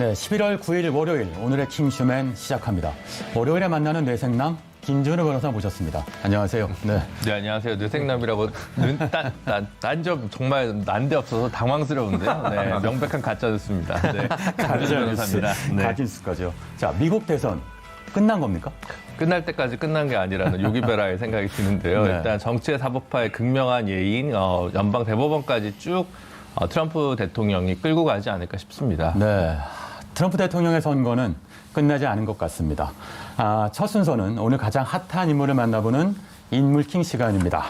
네, 11월 9일 월요일 오늘의 킹슈맨 시작합니다. 월요일에 만나는 뇌생남 김준우 변호사 모셨습니다. 안녕하세요. 네, 네, 안녕하세요. 뇌생남이라고 난점 정말 난데없어서 당황스러운데요. 네, 명백한 가짜뉴스입니다. 네, 가짜뉴스, 네. 가짜뉴스까지요. 자, 미국 대선 끝난 겁니까? 끝날 때까지 끝난 게 아니라는 요기베라의 생각이 드는데요. 네. 일단 정치의 사법화의 극명한 예인 연방 대법원까지 쭉 트럼프 대통령이 끌고 가지 않을까 싶습니다. 네, 트럼프 대통령의 선거는 끝나지 않은 것 같습니다. 첫 순서는 오늘 가장 핫한 인물을 만나보는 인물킹 시간입니다.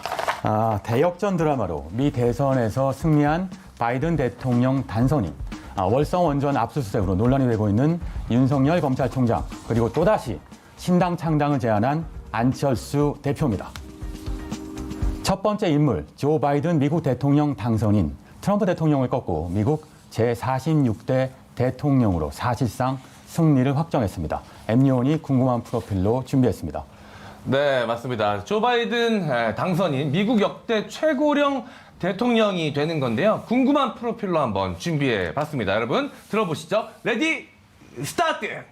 대역전 드라마로 미 대선에서 승리한 바이든 대통령 단선인, 월성 원전 압수수색으로 논란이 되고 있는 윤석열 검찰총장, 그리고 또다시 신당 창당을 제안한 안철수 대표입니다. 첫 번째 인물, 조 바이든 미국 대통령 당선인, 트럼프 대통령을 꺾고 미국 제46대 대통령으로 사실상 승리를 확정했습니다. MU원이 궁금한 프로필로 준비했습니다. 네, 맞습니다. 조 바이든 당선인 미국 역대 최고령 대통령이 되는 건데요. 궁금한 프로필로 한번 준비해 봤습니다. 여러분 들어보시죠. 레디 스타트!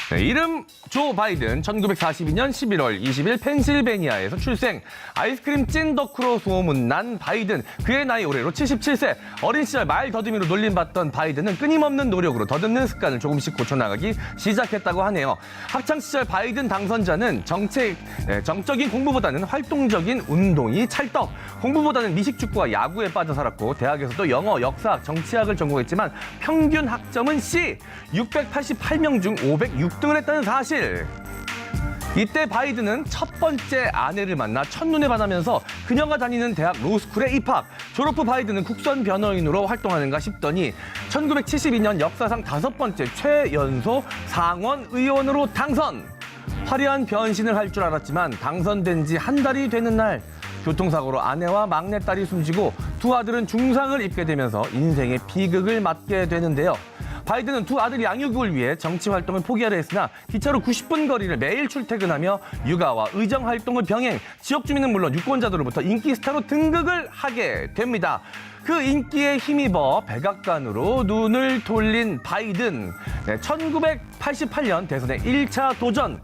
네, 이름 조 바이든, 1942년 11월 20일 펜실베니아에서 출생. 아이스크림 찐 덕후로 소문난 바이든. 그의 나이 올해로 77세. 어린 시절 말 더듬이로 놀림받던 바이든은 끊임없는 노력으로 더듬는 습관을 조금씩 고쳐나가기 시작했다고 하네요. 학창시절 바이든 당선자는 정적인 공부보다는 활동적인 운동이 찰떡. 공부보다는 미식축구와 야구에 빠져 살았고 대학에서도 영어, 역사학, 정치학을 전공했지만 평균 학점은 C. 688명 중 506등을 했다는 사실. 이때 바이든은 첫 번째 아내를 만나 첫눈에 반하면서 그녀가 다니는 대학 로스쿨에 입학. 졸업 후 바이든은 국선 변호인으로 활동하는가 싶더니 1972년 역사상 5번째 최연소 상원 의원으로 당선. 화려한 변신을 할 줄 알았지만 당선된 지 한 달이 되는 날 교통사고로 아내와 막내딸이 숨지고 두 아들은 중상을 입게 되면서 인생의 비극을 맞게 되는데요. 바이든은 두 아들 양육을 위해 정치 활동을 포기하려 했으나 기차로 90분 거리를 매일 출퇴근하며 육아와 의정 활동을 병행, 지역 주민은 물론 유권자들로부터 인기 스타로 등극을 하게 됩니다. 그 인기에 힘입어 백악관으로 눈을 돌린 바이든. 1988년 대선의 1차 도전.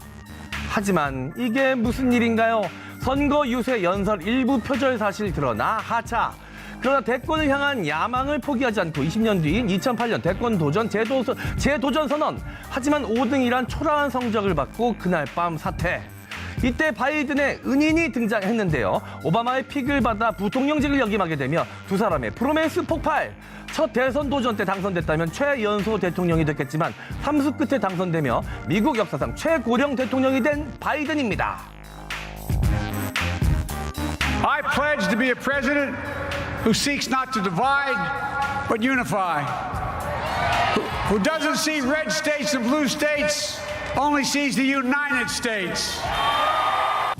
하지만 이게 무슨 일인가요? 선거 유세 연설 일부 표절 사실 드러나 하차. 그러나 대권을 향한 야망을 포기하지 않고 20년 뒤인 2008년 대권 도전 재도전 선언. 하지만 5등이란 초라한 성적을 받고 그날 밤 사퇴. 이때 바이든의 은인이 등장했는데요. 오바마의 픽을 받아 부통령직을 역임하게 되며 두 사람의 프로메스 폭발. 첫 대선 도전 때 당선됐다면 최연소 대통령이 됐겠지만 삼수 끝에 당선되며 미국 역사상 최고령 대통령이 된 바이든입니다. I pledge to be a president who seeks not to divide, but unify. Who doesn't see red states and blue states, only sees the United States.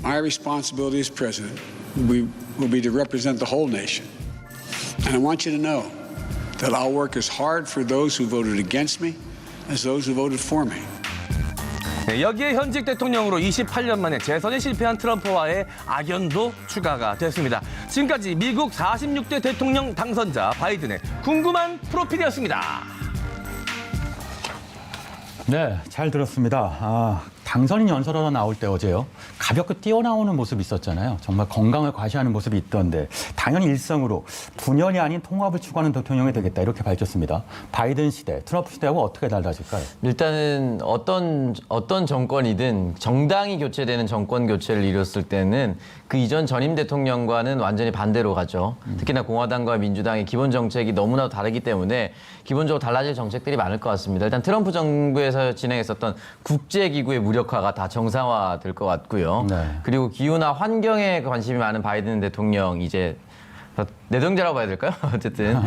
My responsibility as president will be to represent the whole nation. And I want you to know that I'll work as hard for those who voted against me as those who voted for me. 네, 여기에 현직 대통령으로 28년 만에 재선에 실패한 트럼프와의 악연도 추가가 됐습니다. 지금까지 미국 46대 대통령 당선자 바이든의 궁금한 프로필이었습니다. 네, 잘 들었습니다. 당선인 연설하러 나올 때 어제요. 가볍게 뛰어나오는 모습이 있었잖아요. 정말 건강을 과시하는 모습이 있던데 당연히 일성으로 분열이 아닌 통합을 추구하는 대통령이 되겠다 이렇게 밝혔습니다. 바이든 시대, 트럼프 시대하고 어떻게 달라질까요? 일단은 어떤 정권이든 정당이 교체되는 정권 교체를 이뤘을 때는 그 이전 전임 대통령과는 완전히 반대로 가죠. 특히나 공화당과 민주당의 기본 정책이 너무나도 다르기 때문에 기본적으로 달라질 정책들이 많을 것 같습니다. 일단 트럼프 정부에서 진행했었던 국제기구의 무력화가 다 정상화될 것 같고요. 네. 그리고 기후나 환경에 관심이 많은 바이든 대통령 이제 내정자라고 봐야 될까요? 어쨌든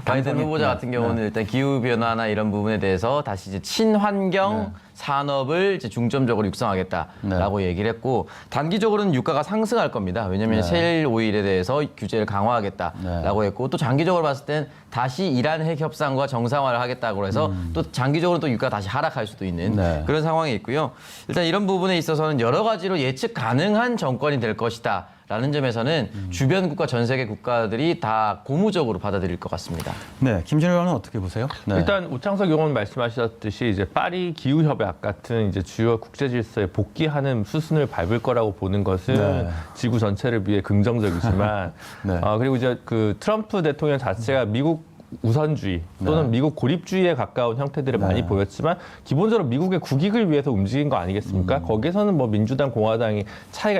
바이든 후보자 같은 경우는 일단 기후 변화나 이런 부분에 대해서 다시 이제 친환경 산업을 이제 중점적으로 육성하겠다라고 얘기를 했고 단기적으로는 유가가 상승할 겁니다. 왜냐하면 셰일 오일에 대해서 규제를 강화하겠다라고 했고 또 장기적으로 봤을 땐 다시 이란 핵 협상과 정상화를 하겠다고 해서 또 장기적으로 또 유가가 다시 하락할 수도 있는 그런 상황이 있고요. 일단 이런 부분에 있어서는 여러 가지로 예측 가능한 정권이 될 것이다. 있다라는 점에서는 주변 국가, 전 세계 국가들이 다 고무적으로 받아들일 것 같습니다. 네, 김진우 의원은 어떻게 보세요? 네. 일단 우창석 의원 말씀하셨듯이 이제 파리 기후 협약 같은 이제 주요 국제 질서에 복귀하는 수순을 밟을 거라고 보는 것은 네. 지구 전체를 위해 긍정적이지만 네. 그리고 이제 그 트럼프 대통령 자체가 미국 우선주의 또는 네. 미국 고립주의에 가까운 형태들을 많이 보였지만 기본적으로 미국의 국익을 위해서 움직인 거 아니겠습니까? 거기서는 뭐 민주당, 공화당이 차이가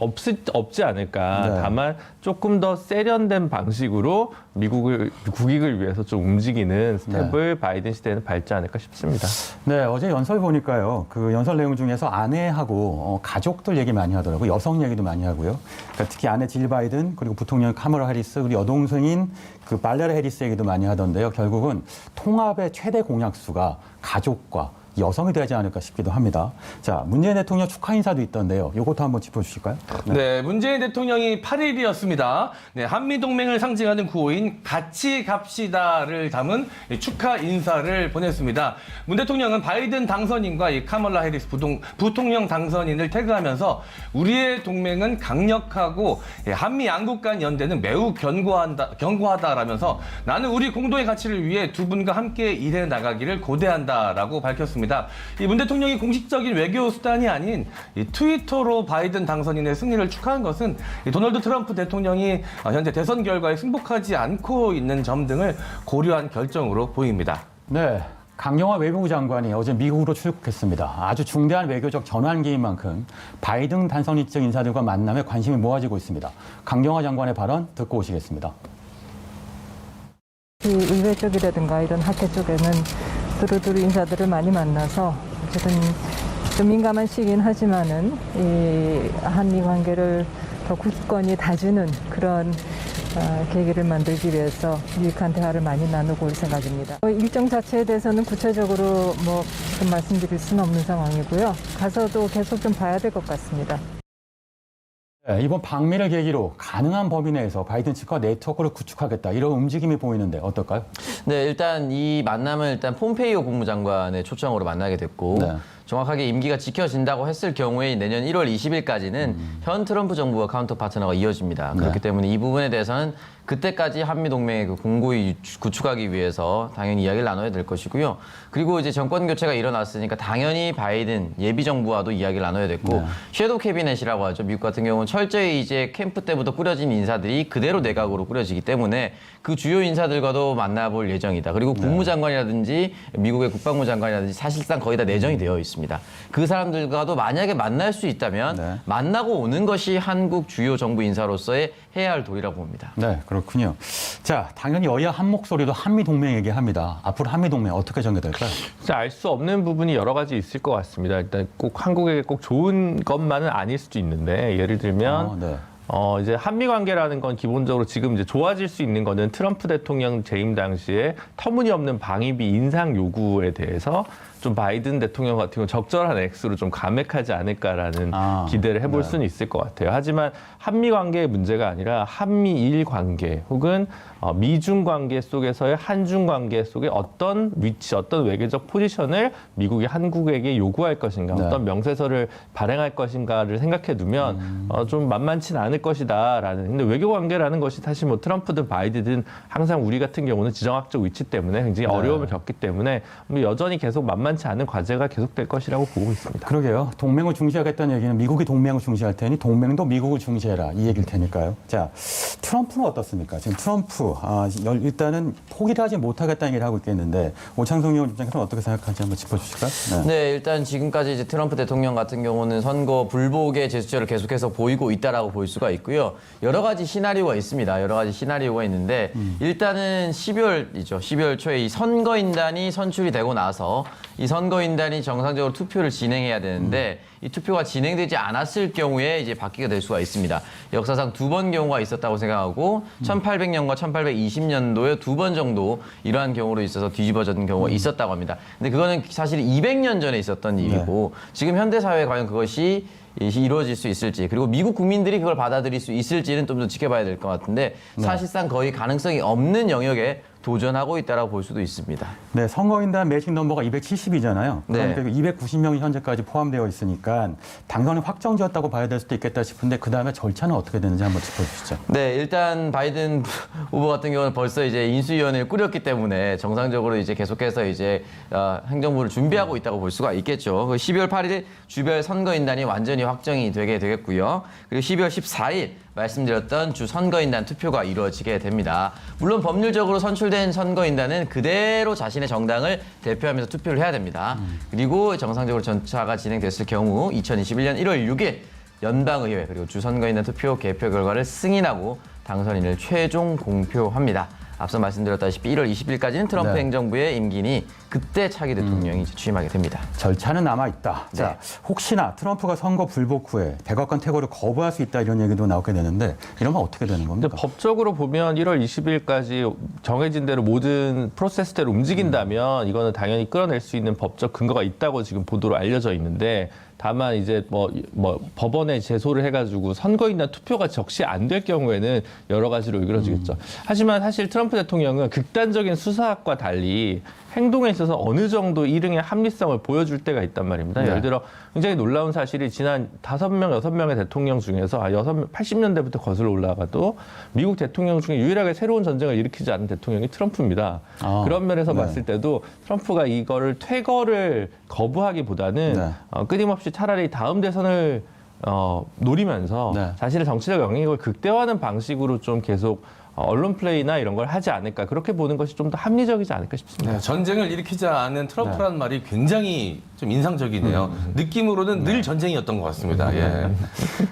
없지 않을까. 네. 다만 조금 더 세련된 방식으로 미국을 국익을 위해서 좀 움직이는 스텝을 바이든 시대에는 밟지 않을까 싶습니다. 네, 어제 연설 보니까요. 그 연설 내용 중에서 아내하고 가족들 얘기 많이 하더라고요. 여성 얘기도 많이 하고요. 그러니까 특히 아내 질 바이든 그리고 부통령 카멀라 해리스 그리고 여동생인 그 발레라 해리스 얘기도 많이 하던데요. 결국은 통합의 최대 공약수가 가족과 여성이 되지 않을까 싶기도 합니다. 자, 문재인 대통령 축하 인사도 있던데요. 이것도 한번 짚어주실까요? 네, 문재인 대통령이 8일이었습니다. 네, 한미동맹을 상징하는 구호인 같이 갑시다를 담은 축하 인사를 보냈습니다. 문 대통령은 바이든 당선인과 이 카멀라 해리스 부통령 당선인을 태그하면서 우리의 동맹은 강력하고 한미 양국 간 연대는 매우 견고하다라면서 나는 우리 공동의 가치를 위해 두 분과 함께 일해 나가기를 고대한다라고 밝혔습니다. 이 문 대통령이 공식적인 외교 수단이 아닌 이 트위터로 바이든 당선인의 승리를 축하한 것은 이 도널드 트럼프 대통령이 현재 대선 결과에 승복하지 않고 있는 점 등을 고려한 결정으로 보입니다. 네. 강경화 외무부 장관이 어제 미국으로 출국했습니다. 아주 중대한 외교적 전환기인 만큼 바이든 당선인 측 인사들과 만남에 관심이 모아지고 있습니다. 강경화 장관의 발언 듣고 오시겠습니다. 이 의회 쪽이라든가 이런 학회 쪽에는 두루두루 인사들을 많이 만나서 어쨌든 좀 민감한 시기긴 하지만은 이 한미 관계를 더 굳건히 다지는 그런 계기를 만들기 위해서 유익한 대화를 많이 나누고 올 생각입니다. 일정 자체에 대해서는 구체적으로 뭐 지금 말씀드릴 수는 없는 상황이고요. 가서도 계속 좀 봐야 될 것 같습니다. 네, 이번 방미를 계기로 가능한 범위 내에서 바이든 측과 네트워크를 구축하겠다 이런 움직임이 보이는데 어떨까요? 네, 일단 이 만남은 일단 폼페이오 국무장관의 초청으로 만나게 됐고 네. 정확하게 임기가 지켜진다고 했을 경우에 내년 1월 20일까지는 현 트럼프 정부와 카운터 파트너가 이어집니다. 그렇기 때문에 이 부분에 대해서는 그때까지 한미 동맹의 그 공고히 구축하기 위해서 당연히 이야기를 나눠야 될 것이고요. 그리고 이제 정권 교체가 일어났으니까 당연히 바이든 예비 정부와도 이야기를 나눠야 됐고 섀도우 캐비넷이라고 하죠. 미국 같은 경우는 철저히 이제 캠프 때부터 꾸려진 인사들이 그대로 내각으로 꾸려지기 때문에 그 주요 인사들과도 만나볼 예정이다. 그리고 국무장관이라든지 미국의 국방부 장관이라든지 사실상 거의 다 내정이 되어 있습니다. 그 사람들과도 만약에 만날 수 있다면 만나고 오는 것이 한국 주요 정부 인사로서의 해야 할 도리라고 봅니다. 네, 그렇군요. 자, 당연히 여야 한 목소리로 한미 동맹 얘기합니다. 앞으로 한미 동맹 어떻게 전개될까요? 알 수 없는 부분이 여러 가지 있을 것 같습니다. 일단 꼭 한국에게 꼭 좋은 것만은 아닐 수도 있는데 예를 들면 네. 이제 한미 관계라는 건 기본적으로 지금 이제 좋아질 수 있는 거는 트럼프 대통령 재임 당시에 터무니없는 방위비 인상 요구에 대해서 좀 바이든 대통령 같은 경우 적절한 액수로 좀 감액하지 않을까라는 기대를 해볼 수는 있을 것 같아요. 하지만 한미 관계의 문제가 아니라 한미일 관계 혹은 미중 관계 속에서의 한중 관계 속에 어떤 위치, 어떤 외교적 포지션을 미국이 한국에게 요구할 것인가, 어떤 명세서를 발행할 것인가를 생각해 두면 좀 만만치는 않을 것이다라는. 근데 외교 관계라는 것이 사실 뭐 트럼프든 바이든든 항상 우리 같은 경우는 지정학적 위치 때문에 굉장히 어려움을 겪기 때문에 여전히 계속 만만치 않은 과제가 계속될 것이라고 보고 있습니다. 그러게요. 동맹을 중시하겠다는 얘기는 미국이 동맹을 중시할 테니 동맹도 미국을 중시해라 이 얘기일 테니까요. 자, 트럼프는 어떻습니까? 지금 트럼프 일단은 포기를 하지 못하겠다는 얘기를 하고 있겠는데 오창석 의원 입장에서는 어떻게 생각하는지 한번 짚어주실까요? 네, 일단 지금까지 이제 트럼프 대통령 같은 경우는 선거 불복의 제스처를 계속해서 보이고 있다라고 볼 수가 있고요. 여러 가지 시나리오가 있습니다. 여러 가지 시나리오가 있는데 일단은 12월 초에 이 선거인단이 선출이 되고 나서 이 선거인단이 정상적으로 투표를 진행해야 되는데 이 투표가 진행되지 않았을 경우에 이제 바뀌게 될 수가 있습니다. 역사상 두 번 경우가 있었다고 생각하고 1800년과 1820년도에 두 번 정도 이러한 경우로 있어서 뒤집어진 경우가 있었다고 합니다. 근데 그거는 사실 200년 전에 있었던 일이고 지금 현대 사회에 과연 그것이 이루어질 수 있을지 그리고 미국 국민들이 그걸 받아들일 수 있을지는 좀 더 지켜봐야 될 것 같은데 사실상 거의 가능성이 없는 영역에 도전하고 있다라고 볼 수도 있습니다. 네, 선거인단 매직 넘버가 270이잖아요. 네. 그러니까 290명이 현재까지 포함되어 있으니까 당선이 확정지었다고 봐야 될 수도 있겠다 싶은데 그 다음에 절차는 어떻게 되는지 한번 짚어주시죠. 네, 일단 바이든 후보 같은 경우는 벌써 이제 인수위원회를 꾸렸기 때문에 정상적으로 이제 계속해서 이제 행정부를 준비하고 있다고 볼 수가 있겠죠. 12월 8일 주별 선거인단이 완전히 확정이 되게 되겠고요. 그리고 12월 14일 말씀드렸던 주 선거인단 투표가 이루어지게 됩니다. 물론 법률적으로 선출된 선거인단은 그대로 자신의 정당을 대표하면서 투표를 해야 됩니다. 그리고 정상적으로 전차가 진행됐을 경우 2021년 1월 6일 연방의회 그리고 주 선거인단 투표 개표 결과를 승인하고 당선인을 최종 공표합니다. 앞서 말씀드렸다시피 1월 20일까지는 트럼프 네. 행정부의 임기니 그때 차기 대통령이 이제 취임하게 됩니다. 절차는 남아있다. 네. 자, 혹시나 트럼프가 선거 불복 후에 대법관 퇴거를 거부할 수 있다 이런 얘기도 나오게 되는데 이러면 어떻게 되는 근데 겁니까? 법적으로 보면 1월 20일까지 정해진 대로 모든 프로세스대로 움직인다면 이거는 당연히 끌어낼 수 있는 법적 근거가 있다고 지금 보도로 알려져 있는데 다만 이제 뭐 법원에 제소를 해가지고 선거인단 투표가 적시 안 될 경우에는 여러 가지로 이끌어지겠죠. 하지만 사실 트럼프 대통령은 극단적인 수사학과 달리 행동에 있어서 어느 정도 일응의 합리성을 보여줄 때가 있단 말입니다. 네. 예를 들어 굉장히 놀라운 사실이 지난 5명, 6명의 대통령 중에서 80년대부터 거슬러 올라가도 미국 대통령 중에 유일하게 새로운 전쟁을 일으키지 않은 대통령이 트럼프입니다. 아, 그런 면에서 네. 봤을 때도 트럼프가 이거를 퇴거를 거부하기보다는 네. 끊임없이 차라리 다음 대선을 노리면서 네. 자신의 정치적 영향력을 극대화하는 방식으로 좀 계속 언론 플레이나 이런 걸 하지 않을까 그렇게 보는 것이 좀 더 합리적이지 않을까 싶습니다. 네, 전쟁을 일으키지 않은 트럼프라는 말이 굉장히 좀 인상적이네요. 느낌으로는 늘 전쟁이었던 것 같습니다. 예.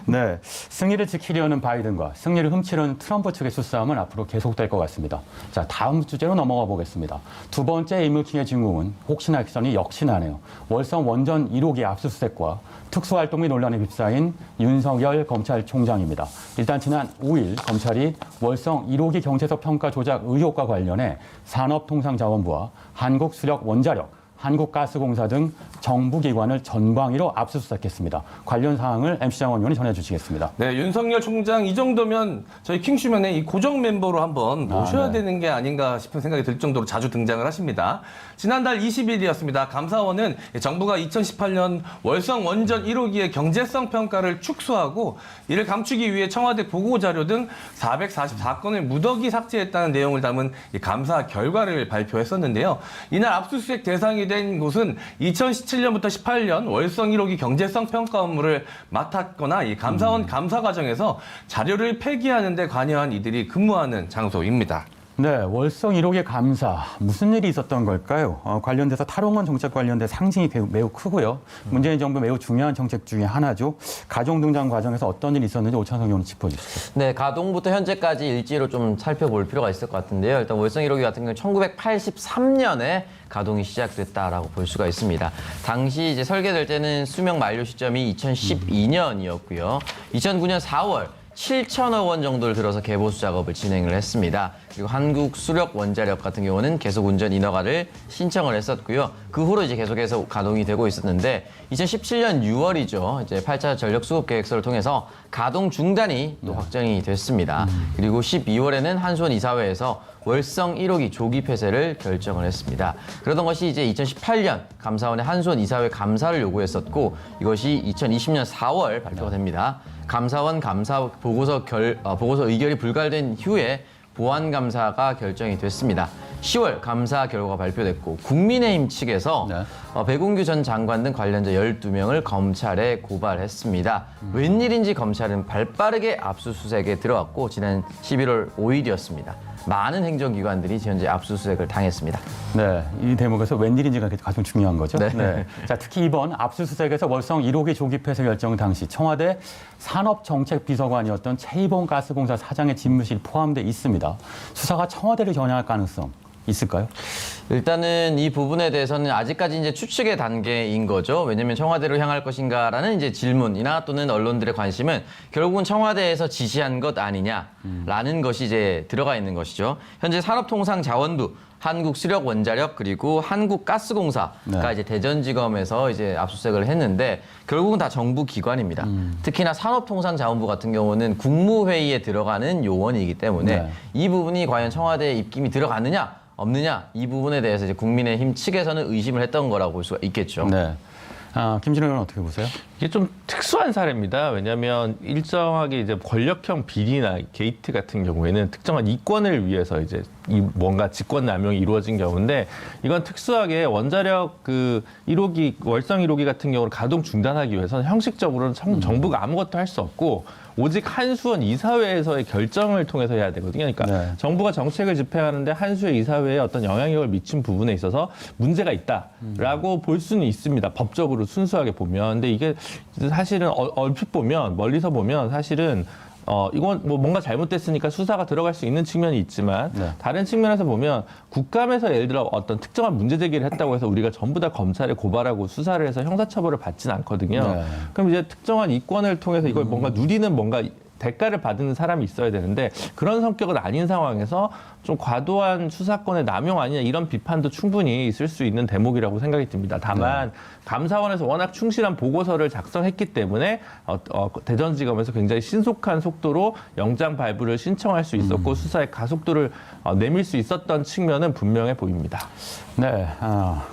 네, 승리를 지키려는 바이든과 승리를 훔치려는 트럼프 측의 수싸움은 앞으로 계속될 것 같습니다. 자, 다음 주제로 넘어가 보겠습니다. 두 번째 인물킹의 진궁은 혹시나 액션이 역시나네요. 월성 원전 1호기 압수수색과 특수활동비 논란에 휩싸인 윤석열 검찰총장입니다. 일단 지난 5일 검찰이 월성 1호기 경제적 평가 조작 의혹과 관련해 산업통상자원부와 한국수력원자력, 한국가스공사 등 정부기관을 전방위로 압수수색했습니다. 관련 사항을 MC 장원 의원이 전해주시겠습니다. 네, 윤석열 총장 이 정도면 저희 킹슈맨의 이 고정 멤버로 한번 모셔야 네. 되는 게 아닌가 싶은 생각이 들 정도로 자주 등장을 하십니다. 지난달 20일이었습니다. 감사원은 정부가 2018년 월성 원전 1호기의 경제성 평가를 축소하고 이를 감추기 위해 청와대 보고자료 등 444건을 무더기 삭제했다는 내용을 담은 이 감사 결과를 발표했었는데요. 이날 압수수색 대상이 된 곳은 2017년부터 18년 월성 1호기 경제성 평가 업무를 맡았거나 이 감사원 감사 과정에서 자료를 폐기하는 데 관여한 이들이 근무하는 장소입니다. 네, 월성 1호기 감사 무슨 일이 있었던 걸까요? 관련돼서 탈원전 정책 관련된 상징이 매우 크고요. 문재인 정부 매우 중요한 정책 중에 하나죠. 가동 등장 과정에서 어떤 일이 있었는지 오창석 의원님 짚어주시죠. 네, 가동부터 현재까지 일지로 좀 살펴볼 필요가 있을 것 같은데요. 일단 월성 1호기 같은 경우는 1983년에 가동이 시작됐다라고 볼 수가 있습니다. 당시 이제 설계될 때는 수명 만료 시점이 2012년이었고요. 2009년 4월 7천억 원 정도를 들어서 개보수 작업을 진행을 했습니다. 그리고 한국수력원자력 같은 경우는 계속 운전 인허가를 신청을 했었고요. 그 후로 이제 계속해서 가동이 되고 있었는데 2017년 6월이죠. 이제 8차 전력 수급 계획서를 통해서 가동 중단이 또 확정이 됐습니다. 그리고 12월에는 한수원 이사회에서 월성 1호기 조기 폐쇄를 결정을 했습니다. 그러던 것이 이제 2018년 감사원의 한수원 이사회 감사를 요구했었고 이것이 2020년 4월 발표가 됩니다. 감사원 감사 보고서 의결이 불발된 후에 보안 감사가 결정이 됐습니다. 10월 감사 결과가 발표됐고 국민의힘 측에서 네. 백운규 전 장관 등 관련자 12명을 검찰에 고발했습니다. 웬일인지 검찰은 발빠르게 압수수색에 들어갔고 지난 11월 5일이었습니다. 많은 행정기관들이 현재 압수수색을 당했습니다. 네, 이 대목에서 웬일인지가 가장 중요한 거죠. 네. 자, 특히 이번 압수수색에서 월성 1호기 조기 폐쇄 결정 당시 청와대 산업정책비서관이었던 최이봉 가스공사 사장의 집무실이 포함되어 있습니다. 수사가 청와대를 겨냥할 가능성 있을까요? 일단은 이 부분에 대해서는 아직까지 이제 추측의 단계인 거죠. 왜냐하면 청와대로 향할 것인가라는 이제 질문이나 또는 언론들의 관심은 결국은 청와대에서 지시한 것 아니냐라는 것이 이제 들어가 있는 것이죠. 현재 산업통상자원부, 한국수력원자력 그리고 한국가스공사가 네. 이제 대전지검에서 이제 압수수색을 했는데 결국은 다 정부 기관입니다. 특히나 산업통상자원부 같은 경우는 국무회의에 들어가는 요원이기 때문에 네. 이 부분이 과연 청와대에 입김이 들어갔느냐 없느냐 이 부분에 대해서 이제 국민의힘 측에서는 의심을 했던 거라고 볼 수가 있겠죠. 네. 김진호 의원 어떻게 보세요? 이게 좀 특수한 사례입니다. 왜냐하면 일정하게 이제 권력형 비리나 게이트 같은 경우에는 특정한 이권을 위해서 이제 뭔가 직권 남용이 이루어진 경우인데 이건 특수하게 원자력 그 1호기 월성 1호기 같은 경우를 가동 중단하기 위해서는 형식적으로는 정부가 아무것도 할 수 없고 오직 한수원 이사회에서의 결정을 통해서 해야 되거든요. 그러니까 네. 정부가 정책을 집행하는데 한수의 이사회에 어떤 영향력을 미친 부분에 있어서 문제가 있다라고 볼 수는 있습니다. 법적으로 순수하게 보면. 근데 이게 사실은 얼핏 보면 멀리서 보면 사실은 이건 뭐 뭔가 잘못됐으니까 수사가 들어갈 수 있는 측면이 있지만 네. 다른 측면에서 보면 국감에서 예를 들어 어떤 특정한 문제 제기를 했다고 해서 우리가 전부 다 검찰에 고발하고 수사를 해서 형사처벌을 받지는 않거든요. 네. 그럼 이제 특정한 이권을 통해서 이걸 뭔가 누리는 뭔가 대가를 받는 사람이 있어야 되는데 그런 성격은 아닌 상황에서 좀 과도한 수사권의 남용 아니냐 이런 비판도 충분히 있을 수 있는 대목이라고 생각이 듭니다. 다만 감사원에서 워낙 충실한 보고서를 작성했기 때문에 대전지검에서 굉장히 신속한 속도로 영장 발부를 신청할 수 있었고 수사의 가속도를 내밀 수 있었던 측면은 분명해 보입니다. 네,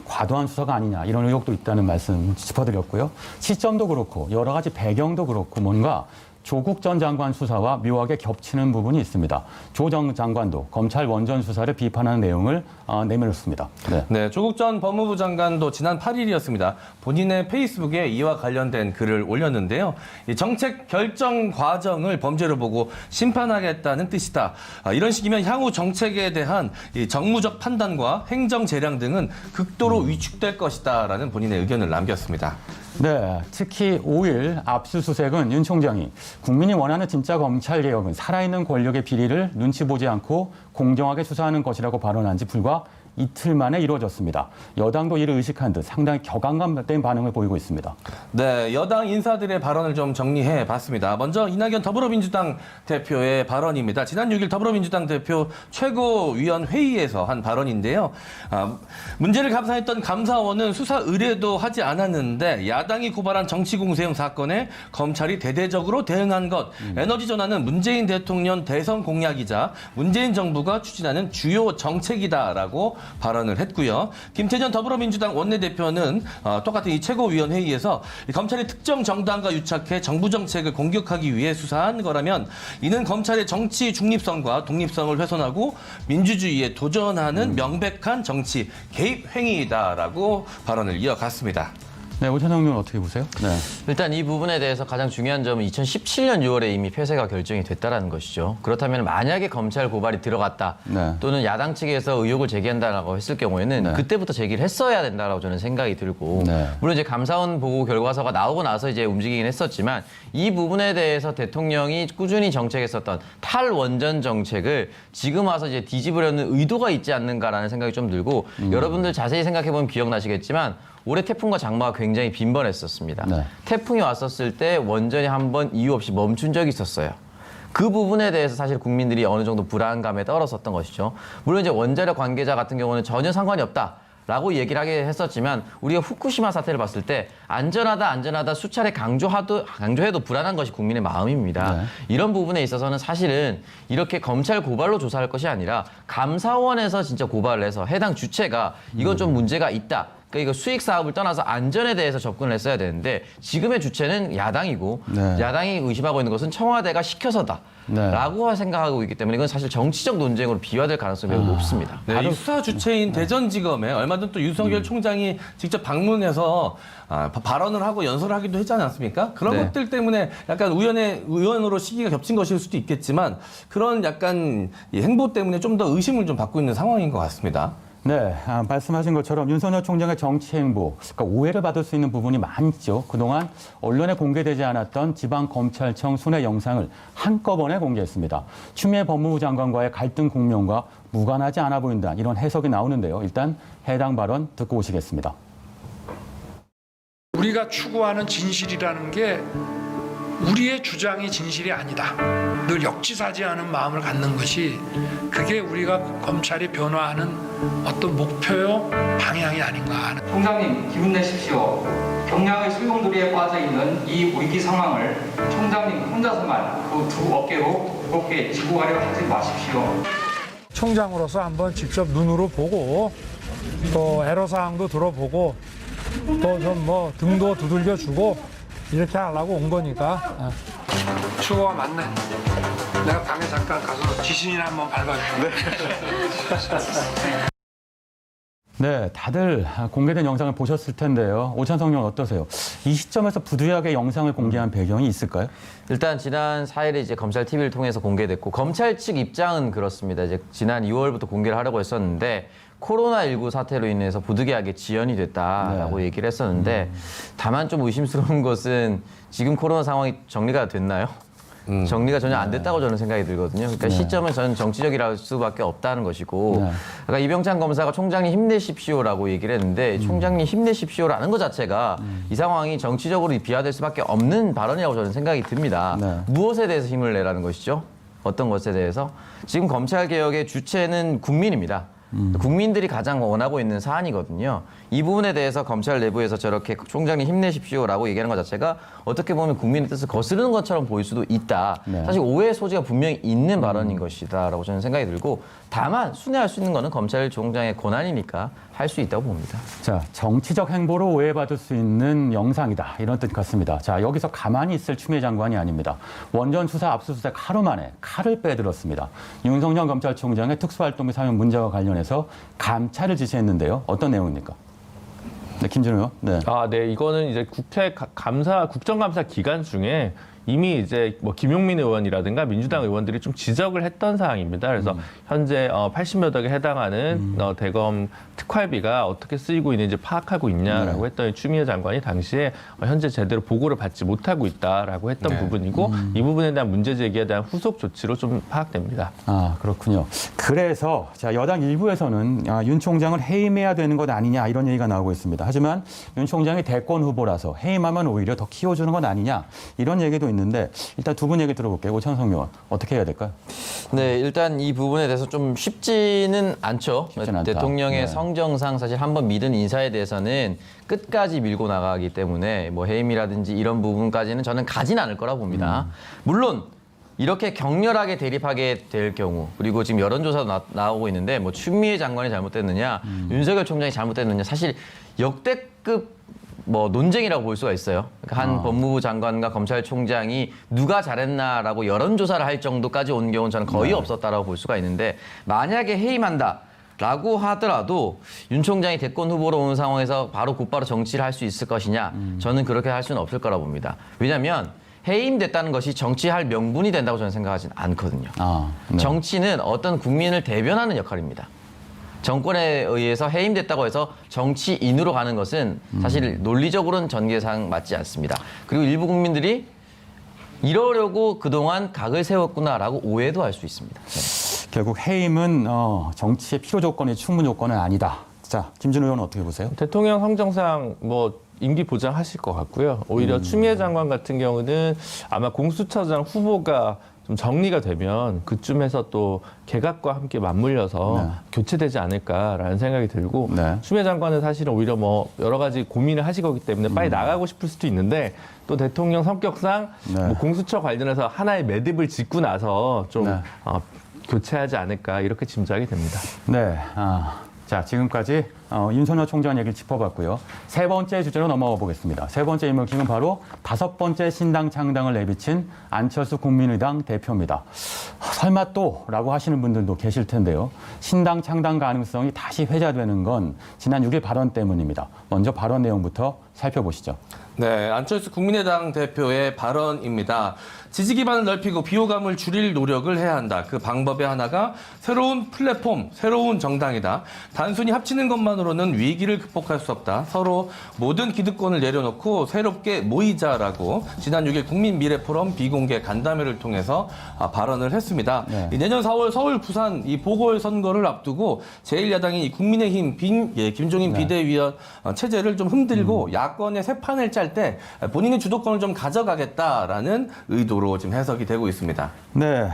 과도한 수사가 아니냐 이런 의혹도 있다는 말씀 짚어드렸고요. 시점도 그렇고 여러 가지 배경도 그렇고 뭔가 조국 전 장관 수사와 묘하게 겹치는 부분이 있습니다. 조 전 장관도 검찰 원전 수사를 비판하는 내용을 내밀었습니다. 네. 네, 조국 전 법무부 장관도 지난 8일이었습니다. 본인의 페이스북에 이와 관련된 글을 올렸는데요. 이 정책 결정 과정을 범죄로 보고 심판하겠다는 뜻이다. 이런 식이면 향후 정책에 대한 이 정무적 판단과 행정 재량 등은 극도로 위축될 것이다라는 본인의 의견을 남겼습니다. 네, 특히 5일 압수수색은 윤 총장이 국민이 원하는 진짜 검찰개혁은 살아있는 권력의 비리를 눈치 보지 않고 공정하게 수사하는 것이라고 발언한 지 불과 이틀 만에 이루어졌습니다. 여당도 이를 의식한 듯 상당히 격앙감된 반응을 보이고 있습니다. 네, 여당 인사들의 발언을 좀 정리해 봤습니다. 먼저 이낙연 더불어민주당 대표의 발언입니다. 지난 6일 더불어민주당 대표 최고위원회의에서 한 발언인데요. 문제를 감사했던 감사원은 수사 의뢰도 하지 않았는데 야당이 고발한 정치공세형 사건에 검찰이 대대적으로 대응한 것, 에너지 전환은 문재인 대통령 대선 공약이자 문재인 정부가 추진하는 주요 정책이다라고 발언을 했고요. 김태년 더불어민주당 원내대표는 똑같은 이 최고위원회의에서 검찰이 특정 정당과 유착해 정부 정책을 공격하기 위해 수사한 거라면 이는 검찰의 정치 중립성과 독립성을 훼손하고 민주주의에 도전하는 명백한 정치 개입 행위이다라고 발언을 이어갔습니다. 네, 오찬영 의원 어떻게 보세요? 네. 일단 이 부분에 대해서 가장 중요한 점은 2017년 6월에 이미 폐쇄가 결정이 됐다는 것이죠. 그렇다면 만약에 검찰 고발이 들어갔다 네. 또는 야당 측에서 의혹을 제기한다라고 했을 경우에는 네. 그때부터 제기를 했어야 된다라고 저는 생각이 들고 네. 물론 이제 감사원 보고 결과서가 나오고 나서 이제 움직이긴 했었지만 이 부분에 대해서 대통령이 꾸준히 정책했었던 탈원전 정책을 지금 와서 이제 뒤집으려는 의도가 있지 않는가라는 생각이 좀 들고 여러분들 자세히 생각해 보면 기억나시겠지만 올해 태풍과 장마가 굉장히 빈번했었습니다. 네. 태풍이 왔었을 때 원전이 한번 이유 없이 멈춘 적이 있었어요. 그 부분에 대해서 사실 국민들이 어느 정도 불안감에 떨었었던 것이죠. 물론 이제 원자력 관계자 같은 경우는 전혀 상관이 없다라고 얘기를 하게 했었지만 우리가 후쿠시마 사태를 봤을 때 안전하다 수차례 강조해도 불안한 것이 국민의 마음입니다. 네. 이런 부분에 있어서는 사실은 이렇게 검찰 고발로 조사할 것이 아니라 감사원에서 진짜 고발을 해서 해당 주체가 이건 좀 문제가 있다. 그러니까 이거 수익 사업을 떠나서 안전에 대해서 접근을 했어야 되는데 지금의 주체는 야당이고 네. 야당이 의심하고 있는 것은 청와대가 시켜서다. 네. 라고 생각하고 있기 때문에 이건 사실 정치적 논쟁으로 비화될 가능성이 매우 높습니다. 네, 이 수사 주체인 대전지검에 얼마 전 또 윤석열 총장이 직접 방문해서 발언을 하고 연설을 하기도 했지 않았습니까? 그런 네. 것들 때문에 약간 우연으로 시기가 겹친 것일 수도 있겠지만 그런 약간 이 행보 때문에 좀 더 의심을 좀 받고 있는 상황인 것 같습니다. 네, 말씀하신 것처럼 윤석열 총장의 정치 행보, 그러니까 오해를 받을 수 있는 부분이 많죠. 그동안 언론에 공개되지 않았던 지방검찰청 순회 영상을 한꺼번에 공개했습니다. 추미애 법무부 장관과의 갈등 국면과 무관하지 않아 보인다, 이런 해석이 나오는데요. 일단 해당 발언 듣고 오시겠습니다. 우리가 추구하는 진실이라는 게 우리의 주장이 진실이 아니다. 늘 역지사지하는 마음을 갖는 것이 그게 우리가 검찰이 변화하는 어떤 목표요 방향이 아닌가 하는. 총장님 기운 내십시오. 경량의 수용돌이에 빠져 있는 이 위기 상황을 총장님 혼자서만 그 두 어깨로 무겁게 지고 가려 하지 마십시오. 총장으로서 한번 직접 눈으로 보고 또 애로사항도 들어보고 또 좀 뭐 등도 두들겨 주고 이렇게 하려고 온 거니까. 수고가 많네. 내가 방에 잠깐 가서 지신이나 한번 밟아줄게. 네, 다들 공개된 영상을 보셨을 텐데요. 오찬석 의원 어떠세요? 이 시점에서 부두하게 영상을 공개한 배경이 있을까요? 일단 지난 4일에 이제 검찰 TV를 통해서 공개됐고 검찰 측 입장은 그렇습니다. 이제 지난 2월부터 공개를 하려고 했었는데 코로나19 사태로 인해서 부득이하게 지연이 됐다라고 얘기를 했었는데 다만 좀 의심스러운 것은 지금 코로나 상황이 정리가 됐나요? 정리가 전혀 안 됐다고 저는 생각이 들거든요. 그러니까 시점은 저는 정치적이랄 수밖에 없다는 것이고 그러니까 이병찬 검사가 총장님 힘내십시오라고 얘기를 했는데 총장님 힘내십시오라는 것 자체가 이 상황이 정치적으로 비화될 수밖에 없는 발언이라고 저는 생각이 듭니다. 무엇에 대해서 힘을 내라는 것이죠? 어떤 것에 대해서? 지금 검찰개혁의 주체는 국민입니다. 국민들이 가장 원하고 있는 사안이거든요. 이 부분에 대해서 검찰 내부에서 저렇게 총장님 힘내십시오라고 얘기하는 것 자체가 어떻게 보면 국민의 뜻을 거스르는 것처럼 보일 수도 있다. 사실 오해의 소지가 분명히 있는 발언인 것이다라고 저는 생각이 들고 다만 순회할 수 있는 거는 검찰총장의 권한이니까 할 수 있다고 봅니다. 자, 정치적 행보로 오해받을 수 있는 영상이다. 이런 뜻 같습니다. 자, 여기서 가만히 있을 추미애 장관이 아닙니다. 원전 수사 압수수색 하루 만에 칼을 빼들었습니다. 윤석열 검찰총장의 특수활동비 사용 문제와 관련해서 감찰을 지시했는데요. 어떤 내용입니까? 네, 김준호 의원. 네. 네. 이거는 이제 국정감사 기간 중에 이미 이제 뭐 김용민 의원이라든가 민주당 의원들이 좀 지적을 했던 사항입니다. 그래서 현재 80몇 억에 해당하는 대검 특활비가 어떻게 쓰이고 있는지 파악하고 있냐라고 했더니 추미애 장관이 당시에 현재 제대로 보고를 받지 못하고 있다라고 했던 부분이고 이 부분에 대한 문제 제기에 대한 후속 조치로 좀 파악됩니다. 아, 그렇군요. 그래서 자, 여당 일부에서는 윤 총장을 해임해야 되는 것 아니냐 이런 얘기가 나오고 있습니다. 하지만 윤 총장이 대권 후보라서 해임하면 오히려 더 키워주는 것 아니냐 이런 얘기도 있는데 일단 두 분 얘기 들어볼게요. 오찬석 의원 어떻게 해야 될까요? 네, 일단 이 부분에 대해서 좀 쉽지는 않죠. 쉽지는 않다. 대통령의 성정상 사실 한번 믿은 인사에 대해서는 끝까지 밀고 나가기 때문에 뭐 해임이라든지 이런 부분까지는 저는 가진 않을 거라고 봅니다. 물론 이렇게 격렬하게 대립하게 될 경우 그리고 지금 여론조사도 나오고 있는데 뭐 추미애 장관이 잘못됐느냐 윤석열 총장이 잘못됐느냐 사실 역대급 뭐 논쟁이라고 볼 수가 있어요. 그러니까 한 법무부 장관과 검찰총장이 누가 잘했나라고 여론조사를 할 정도까지 온 경우는 저는 거의 없었다라고 볼 수가 있는데 만약에 해임한다라고 하더라도 윤 총장이 대권 후보로 온 상황에서 바로 곧바로 정치를 할 수 있을 것이냐 저는 그렇게 할 수는 없을 거라고 봅니다. 왜냐하면 해임됐다는 것이 정치할 명분이 된다고 저는 생각하지는 않거든요. 정치는 어떤 국민을 대변하는 역할입니다. 정권에 의해서 해임됐다고 해서 정치인으로 가는 것은 사실 논리적으로는 전개상 맞지 않습니다. 그리고 일부 국민들이 이러려고 그동안 각을 세웠구나라고 오해도 할 수 있습니다. 네. 결국 해임은 정치의 필요 조건이 충분 조건은 아니다. 자, 김준호 의원은 어떻게 보세요? 대통령 성정상 뭐 임기 보장하실 것 같고요. 오히려 추미애 장관 같은 경우는 아마 공수처장 후보가 좀 정리가 되면 그쯤에서 또 개각과 함께 맞물려서 교체되지 않을까라는 생각이 들고 추미애 장관은 사실은 오히려 뭐 여러 가지 고민을 하실 거기 때문에 빨리 나가고 싶을 수도 있는데 또 대통령 성격상 뭐 공수처 관련해서 하나의 매듭을 짓고 나서 좀 교체하지 않을까 이렇게 짐작이 됩니다. 네. 자, 지금까지 윤석열 총장 얘기를 짚어봤고요. 세 번째 주제로 넘어가 보겠습니다. 세 번째 인물킹은 바로 다섯 번째 신당 창당을 내비친 안철수 국민의당 대표입니다. 설마 또라고 하시는 분들도 계실 텐데요. 신당 창당 가능성이 다시 회자되는 건 지난 6일 발언 때문입니다. 먼저 발언 내용부터 살펴보시죠. 네, 안철수 국민의당 대표의 발언입니다. 지지 기반을 넓히고 비호감을 줄일 노력을 해야 한다. 그 방법의 하나가 새로운 플랫폼, 새로운 정당이다. 단순히 합치는 것만으로는 위기를 극복할 수 없다. 서로 모든 기득권을 내려놓고 새롭게 모이자라고 지난 6일 국민미래포럼 비공개 간담회를 통해서 발언을 했습니다. 네. 이 내년 4월 서울, 부산 이 보궐선거를 앞두고 제1야당인 이 국민의힘 김종인 비대위원 체제를 좀 흔들고 야권의 새 판을 짤 때 본인의 주도권을 좀 가져가겠다라는 의도로 지금 해석이 되고 있습니다. 네,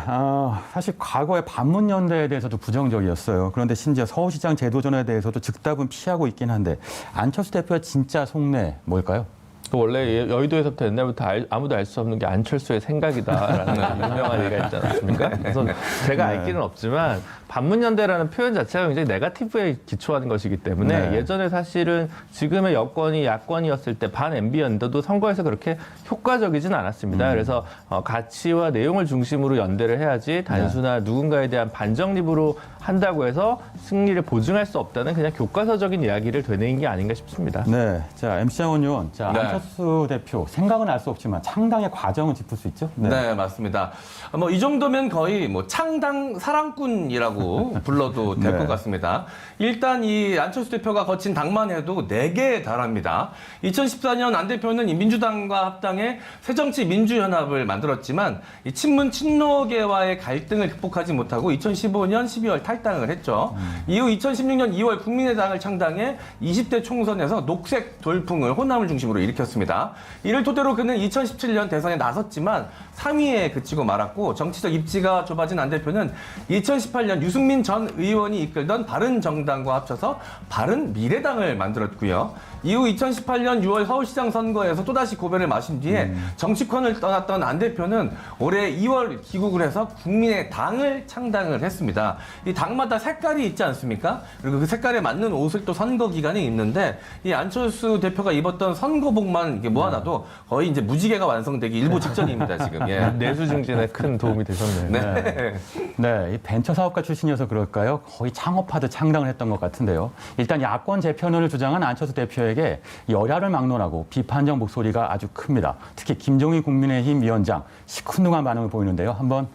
사실 과거에 반문연대에 대해서도 부정적이었어요. 그런데 심지어 서울시장 제도전에 대해서도 즉답은 피하고 있긴 한데 안철수 대표의 진짜 속내 뭘까요? 원래 여의도에서부터 옛날부터 아무도 알 수 없는 게 안철수의 생각이다라는 유명한 얘기가 있지 않습니까? 그래서 제가 알 길은 없지만 반문연대라는 표현 자체가 굉장히 네거티브에 기초하는 것이기 때문에 예전에 사실은 지금의 여권이 야권이었을 때 반-MB 연대도 선거에서 그렇게 효과적이진 않았습니다. 그래서 가치와 내용을 중심으로 연대를 해야지 단순한 누군가에 대한 반정립으로 한다고 해서 승리를 보증할 수 없다는 그냥 교과서적인 이야기를 되뇌인 게 아닌가 싶습니다. 네, 자 MC 장원 의원, 자 안철수 대표 생각은 알 수 없지만 창당의 과정은 짚을 수 있죠? 네, 맞습니다. 뭐 이 정도면 거의 뭐 창당 사랑꾼이라고 불러도 될 것 같습니다. 일단 이 안철수 대표가 거친 당만 해도 4개에 달합니다. 2014년 안 대표는 이 민주당과 합당해 새정치민주연합을 만들었지만 이 친문 친노계와의 갈등을 극복하지 못하고 2015년 12월 탈당을 했죠. 이후 2016년 2월 국민의당을 창당해 20대 총선에서 녹색 돌풍을 호남을 중심으로 일으켰습니다. 이를 토대로 그는 2017년 대선에 나섰지만 3위에 그치고 말았고 정치적 입지가 좁아진 안 대표는 2018년 유승민 전 의원이 이끌던 바른정당과 합쳐서 바른미래당을 만들었고요. 이후 2018년 6월 서울시장 선거에서 또다시 고배를 마신 뒤에 정치권을 떠났던 안 대표는 올해 2월 귀국을 해서 국민의당을 창당을 했습니다. 이 당마다 색깔이 있지 않습니까? 그리고 그 색깔에 맞는 옷을 또 선거 기간에 입는데 이 안철수 대표가 입었던 선거복만 이게 모아놔도 거의 이제 무지개가 완성되기 일보 직전입니다, 지금. 예. 내수 증진에 큰 도움이 되셨네요. 네. 네, 이 벤처 사업가 출신이어서 그럴까요? 거의 창업하듯 창당을 했던 것 같은데요. 일단 야권 재편을 주장한 안철수 대표에게 여야를 막론하고 비판적 목소리가 아주 큽니다. 특히 김종인 국민의힘 위원장 시큰둥한 반응을 보이는데요. 한번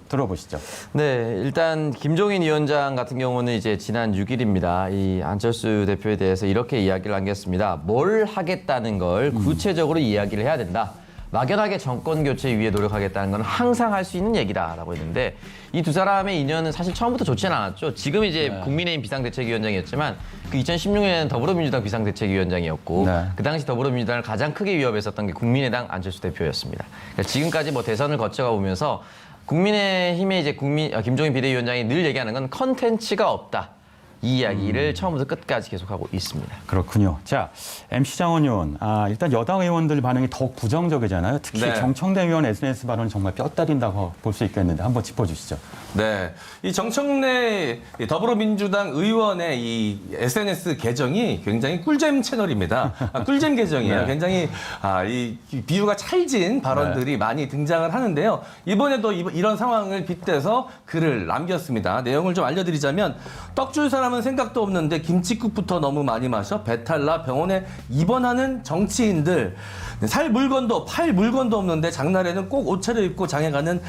들어보시죠. 네, 일단 김종인 위원장 같은 경우는 이제 지난 6일입니다. 이 안철수 대표에 대해서 이렇게 이야기를 남겼습니다. 뭘 하겠다는 걸 구체적으로 이야기를 해야 된다. 막연하게 정권 교체 위해 노력하겠다는 건 항상 할 수 있는 얘기다라고 했는데 이 두 사람의 인연은 사실 처음부터 좋지는 않았죠. 지금 이제 국민의힘 비상대책위원장이었지만 그 2016년에는 더불어민주당 비상대책위원장이었고 그 당시 더불어민주당을 가장 크게 위협했었던 게 국민의당 안철수 대표였습니다. 그러니까 지금까지 뭐 대선을 거쳐가 보면서 국민의힘의 이제 김종인 비대위원장이 늘 얘기하는 건 컨텐츠가 없다. 이 이야기를 처음부터 끝까지 계속하고 있습니다. 그렇군요. 자, MC 장원 의원, 일단 여당 의원들 반응이 더욱 부정적이잖아요. 특히 네. 정청래 의원 SNS 발언은 정말 뼈 때린다고 볼 수 있겠는데 한번 짚어주시죠. 네. 이 정청래 더불어민주당 의원의 이 SNS 계정이 굉장히 꿀잼 채널입니다. 꿀잼 계정이에요. 네. 굉장히 이 비유가 찰진 발언들이 많이 등장을 하는데요. 이번에도 이런 상황을 빗대서 글을 남겼습니다. 내용을 좀 알려드리자면 떡줄 사람은 생각도 없는데 김칫국부터 너무 많이 마셔 배탈 나 병원에 입원하는 정치인들 살 물건도 팔 물건도 없는데 장날에는 꼭 옷 차려입고 장에 가는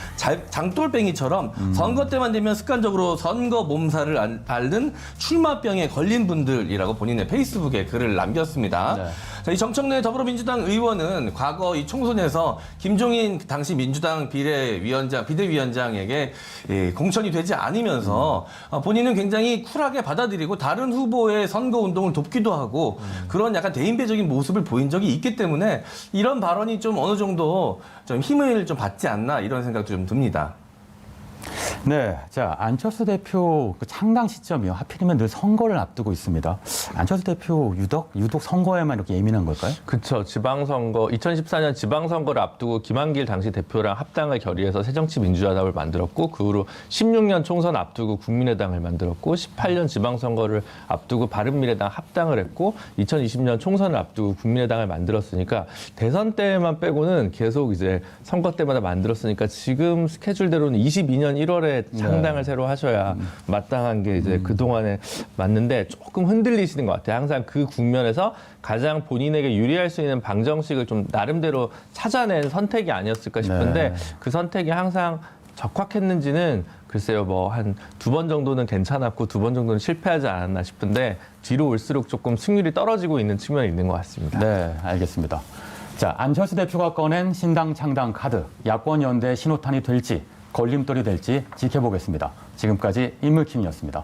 장돌뱅이처럼 선거 때만 되면 습관적으로 선거 몸살을 앓는 출마병에 걸린 분들이라고 본인의 페이스북에 글을 남겼습니다. 네. 자, 이 정청래 더불어민주당 의원은 과거 이 총선에서 김종인 당시 민주당 비대위원장에게 공천이 되지 않으면서 본인은 굉장히 쿨하게 받아들이고 다른 후보의 선거 운동을 돕기도 하고 그런 약간 대인배적인 모습을 보인 적이 있기 때문에 이런 발언이 좀 어느 정도 좀 힘을 좀 받지 않나 이런 생각도 좀 듭니다. 네, 자 안철수 대표 그 창당 시점이요. 하필이면 늘 선거를 앞두고 있습니다. 안철수 대표 유독 선거에만 이렇게 예민한 걸까요? 그렇죠. 지방선거 2014년 지방선거를 앞두고 김한길 당시 대표랑 합당을 결의해서 새정치민주연합을 만들었고 그 후로 16년 총선 앞두고 국민의당을 만들었고 18년 지방선거를 앞두고 바른미래당 합당을 했고 2020년 총선을 앞두고 국민의당을 만들었으니까 대선 때만 빼고는 계속 이제 선거 때마다 만들었으니까 지금 스케줄대로는 22년 1월에 3월에 창당을 새로 하셔야 마땅한 게 이제 그동안에 맞는데 조금 흔들리시는 것 같아요. 항상 그 국면에서 가장 본인에게 유리할 수 있는 방정식을 좀 나름대로 찾아낸 선택이 아니었을까 싶은데 그 선택이 항상 적확했는지는 글쎄요, 뭐 한 2번 정도는 괜찮았고 2번 정도는 실패하지 않았나 싶은데 뒤로 올수록 조금 승률이 떨어지고 있는 측면이 있는 것 같습니다. 네, 알겠습니다. 자, 안철수 대표가 꺼낸 신당 창당 카드, 야권 연대 신호탄이 될지 걸림돌이 될지 지켜보겠습니다. 지금까지 인물킴이었습니다.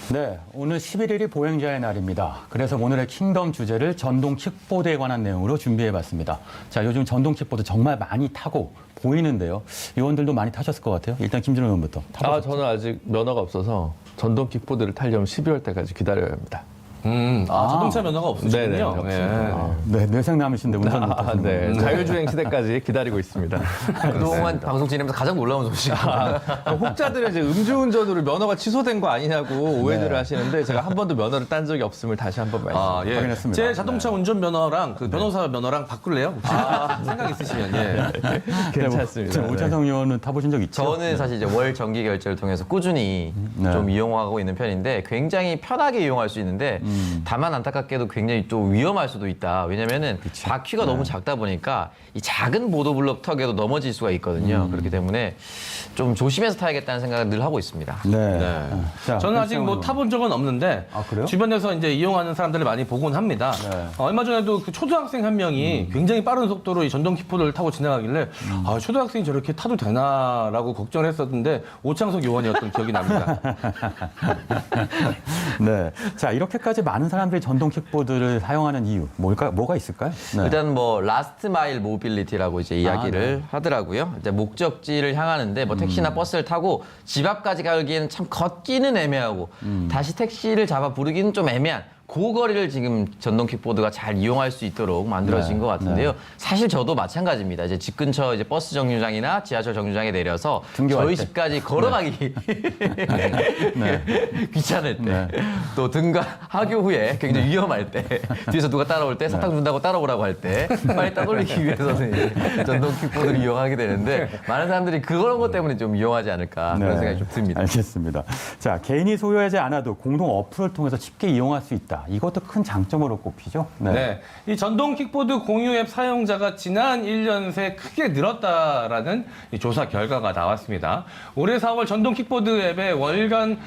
네, 오늘 11일이 보행자의 날입니다. 그래서 오늘의 킹덤 주제를 전동 킥보드에 관한 내용으로 준비해봤습니다. 자, 요즘 전동 킥보드 정말 많이 타고 보이는데요. 의원들도 많이 타셨을 것 같아요. 일단 김준호 의원부터. 저는 아직 면허가 없어서 전동 킥보드를 타려면 12월 때까지 기다려야 합니다. 자동차 면허가 없으시군요. 네, 뇌생 남으신데 운전 못하시는 네, 자율주행 시대까지 기다리고 있습니다. 그동안 방송 진행하면서 가장 놀라운 소식입니다. 혹자들은 이제 음주운전으로 면허가 취소된 거 아니냐고 오해들을 하시는데 제가 한 번도 면허를 딴 적이 없음을 다시 한번 말씀드립니다. 확인했습니다. 제 자동차 운전 면허랑 그 변호사 면허랑 바꿀래요? 혹시 생각 있으시면 괜찮습니다. 오찬성 의원은 타보신 적 있죠? 저는 사실 이제 월 정기 결제를 통해서 꾸준히 좀 이용하고 있는 편인데 굉장히 편하게 이용할 수 있는데 다만 안타깝게도 굉장히 또 위험할 수도 있다. 왜냐면은 바퀴가 너무 작다 보니까 이 작은 보도블록 턱에도 넘어질 수가 있거든요. 그렇기 때문에 좀 조심해서 타야겠다는 생각을 늘 하고 있습니다. 네. 자, 저는 아직 뭐 타본 적은 없는데 그래요? 주변에서 이제 이용하는 사람들을 많이 보곤 합니다. 얼마 전에도 그 초등학생 한 명이 굉장히 빠른 속도로 이 전동 킥보드를 타고 지나가길래 초등학생이 저렇게 타도 되나라고 걱정을 했었는데 오창석 의원이었던 기억이 납니다. 네. 자, 이렇게까지 많은 사람들이 전동 킥보드를 사용하는 이유 뭐가 있을까요? 네. 일단 뭐 라스트 마일 모빌리티라고 이제 이야기를 하더라고요. 이제 목적지를 향하는데 뭐 택시나 버스를 타고 집 앞까지 가기에는 참 걷기는 애매하고 다시 택시를 잡아 부르기는 좀 애매한 그 거리를 지금 전동 킥보드가 잘 이용할 수 있도록 만들어진 것 같은데요. 사실 저도 마찬가지입니다. 이제 집 근처 이제 버스 정류장이나 지하철 정류장에 내려서 등교할 저희 때. 집까지 걸어가기 귀찮을 때, 또 등가 하교 후에 굉장히 위험할 때, 뒤에서 누가 따라올 때 사탕 준다고 따라오라고 할 때 빨리 따돌리기 위해서는 이제 전동 킥보드를 이용하게 되는데 많은 사람들이 그런 것 때문에 좀 이용하지 않을까 그런 생각이 좀 듭니다. 알겠습니다. 자, 개인이 소유하지 않아도 공동 어플을 통해서 쉽게 이용할 수 있다. 이것도 큰 장점으로 꼽히죠. 네. 이 전동 킥보드 공유 앱 사용자가 지난 1년 새 크게 늘었다라는 이 조사 결과가 나왔습니다. 올해 4월 전동 킥보드 앱의 월간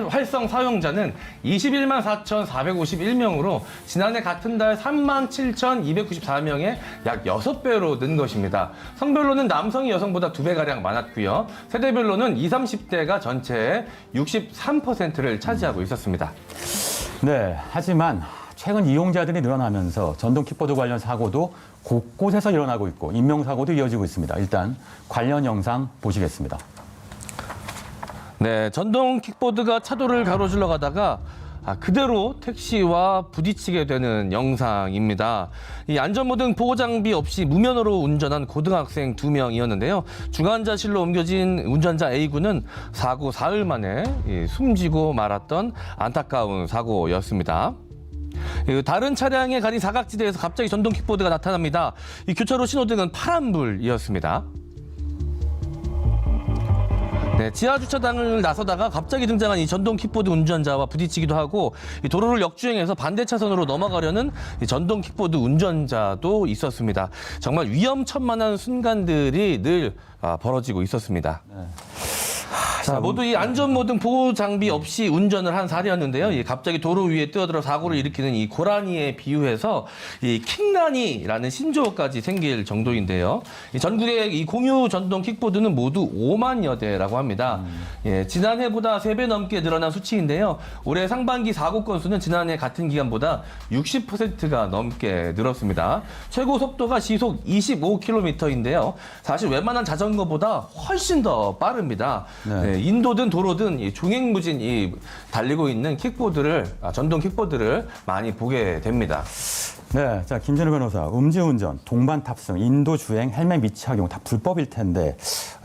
활성 사용자는 21만 4,451명으로 지난해 같은 달 37,294명에 약 6배로 는 것입니다. 성별로는 남성이 여성보다 2배가량 많았고요. 세대별로는 20, 30대가 전체의 63%를 차지하고 있었습니다. 네. 하지만 최근 이용자들이 늘어나면서 전동 킥보드 관련 사고도 곳곳에서 일어나고 있고 인명사고도 이어지고 있습니다. 일단 관련 영상 보시겠습니다. 네, 전동 킥보드가 차도를 가로질러 가다가 그대로 택시와 부딪히게 되는 영상입니다. 이 안전모등 보호장비 없이 무면허로 운전한 고등학생 2명이었는데요. 중환자실로 옮겨진 운전자 A군은 사고 사흘 만에 숨지고 말았던 안타까운 사고였습니다. 다른 차량에 가린 사각지대에서 갑자기 전동 킥보드가 나타납니다. 이 교차로 신호등은 파란불이었습니다. 네, 지하 주차장을 나서다가 갑자기 등장한 이 전동 킥보드 운전자와 부딪히기도 하고 이 도로를 역주행해서 반대 차선으로 넘어가려는 이 전동 킥보드 운전자도 있었습니다. 정말 위험천만한 순간들이 늘 벌어지고 있었습니다. 자, 모두 이 안전모든 보호 장비 없이 운전을 한 사례였는데요. 이 갑자기 도로 위에 뛰어들어 사고를 일으키는 이 고라니에 비유해서 이 킥라니라는 신조어까지 생길 정도인데요. 이 전국의 이 공유 전동 킥보드는 모두 5만여 대라고 합니다. 예, 지난해보다 3배 넘게 늘어난 수치인데요. 올해 상반기 사고 건수는 지난해 같은 기간보다 60%가 넘게 늘었습니다. 최고 속도가 시속 25km인데요. 사실 웬만한 자전거보다 훨씬 더 빠릅니다. 네. 인도든 도로든 이 종횡무진이 달리고 있는 전동 킥보드를 많이 보게 됩니다. 네, 자 김진우 변호사, 음주운전, 동반 탑승, 인도 주행, 헬멧 미착용 다 불법일 텐데,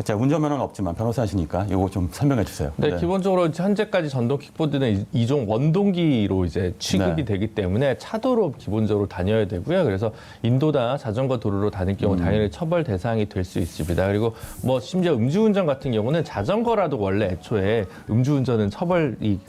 자 운전면허는 없지만 변호사시니까 이거 좀 설명해 주세요. 네, 기본적으로 현재까지 전동 킥보드는 이종 원동기로 이제 취급이 되기 때문에 차도로 기본적으로 다녀야 되고요. 그래서 인도나 자전거 도로로 다닐 경우 당연히 처벌 대상이 될 수 있습니다. 그리고 뭐 심지어 음주운전 같은 경우는 자전거라도 원래 애초에 음주운전은 처벌이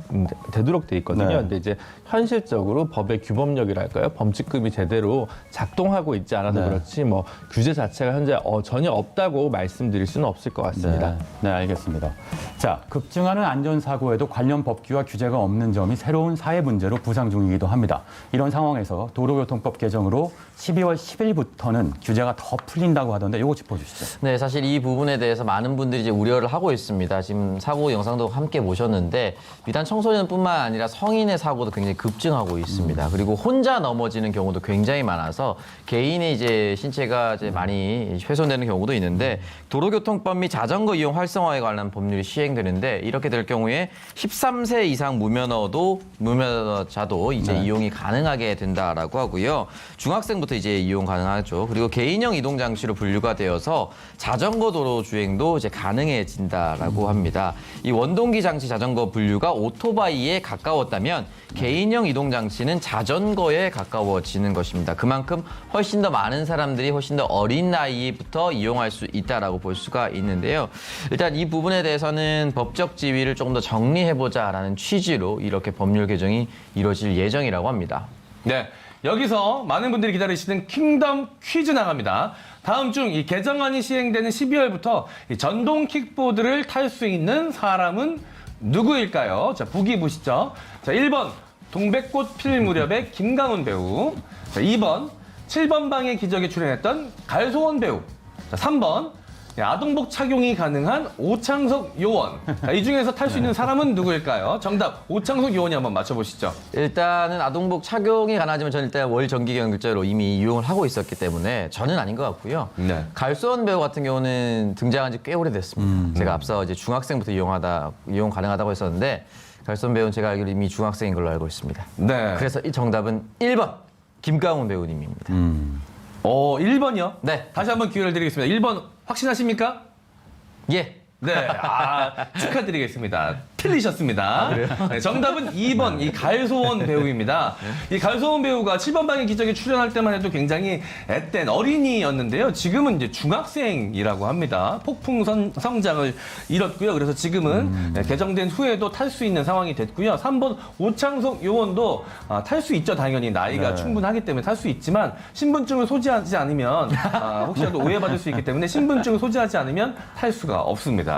되도록 돼 있거든요. 네. 근데 이제 현실적으로 법의 규범력이랄까요, 범칙금이 제대로 작동하고 있지 않아서 네. 그렇지 뭐 규제 자체가 현재 전혀 없다고 말씀드릴 수는 없을 것 같습니다. 네, 네, 알겠습니다. 자, 급증하는 안전사고에도 관련 법규와 규제가 없는 점이 새로운 사회 문제로 부상 중이기도 합니다. 이런 상황에서 도로교통법 개정으로 12월 10일부터는 규제가 더 풀린다고 하던데 이거 짚어주시죠. 네, 사실 이 부분에 대해서 많은 분들이 이제 우려를 하고 있습니다. 지금 사고 영상도 함께 보셨는데 비단 청소년뿐만 아니라 성인의 사고도 굉장히 급증하고 있습니다. 그리고 혼자 넘어지는 경우도 굉장히 많아서 개인의 이제 신체가 이제 많이 훼손되는 경우도 있는데 도로교통법 및 자전거 이용 활성화에 관한 법률이 시행되는데 이렇게 될 경우에 13세 이상 무면허자도 이제 이용이 가능하게 된다라고 하고요. 중학생부터 이제 이용 가능하죠. 그리고 개인형 이동 장치로 분류가 되어서 자전거 도로 주행도 이제 가능해진다라고 합니다. 이 원동기 장치 자전거 분류가 오토바이에 가까웠다면 개인형 이동 장치는 자전거에 가까워지는 것입니다. 그만큼 훨씬 더 많은 사람들이 훨씬 더 어린 나이부터 이용할 수 있다라고 볼 수가 있는데요. 일단 이 부분에 대해서는 법적 지위를 조금 더 정리해보자라는 취지로 이렇게 법률 개정이 이루어질 예정이라고 합니다. 네, 여기서 많은 분들이 기다리시는 킹덤 퀴즈 나갑니다. 다음 중 이 개정안이 시행되는 12월부터 이 전동 킥보드를 탈 수 있는 사람은 누구일까요? 자, 보기 보시죠. 자, 1번 동백꽃 필 무렵의 김강훈 배우. 자, 2번 7번 방의 기적에 출연했던 갈소원 배우. 자, 3번 아동복 착용이 가능한 오창석 요원. 자, 이 중에서 탈 수 있는 사람은 누구일까요? 정답 오창석 요원이 한번 맞춰보시죠. 일단은 아동복 착용이 가능하지만 저는 일단 월 정기경제로 이미 이용을 하고 있었기 때문에 저는 아닌 것 같고요. 네. 갈수원 배우 같은 경우는 등장한 지 꽤 오래됐습니다. 제가 앞서 이제 중학생부터 이용 가능하다고 했었는데 갈수원 배우는 제가 알기로 이미 중학생인 걸로 알고 있습니다. 네. 그래서 이 정답은 1번 김강훈 배우님입니다. 1번이요? 네. 다시 한번 기회를 드리겠습니다. 1번 확신하십니까? 예. 네, 축하드리겠습니다. 틀리셨습니다. 네, 정답은 2번, 이 갈소원 배우입니다. 이 갈소원 배우가 7번 방의 기적에 출연할 때만 해도 굉장히 앳된 어린이였는데요. 지금은 이제 중학생이라고 합니다. 폭풍 성장을 이뤘고요. 그래서 지금은 개정된 후에도 탈 수 있는 상황이 됐고요. 3번 오창석 요원도 탈 수 있죠. 당연히 나이가 충분하기 때문에 탈 수 있지만 신분증을 소지하지 않으면 혹시라도 오해받을 수 있기 때문에 신분증을 소지하지 않으면 탈 수가 없습니다.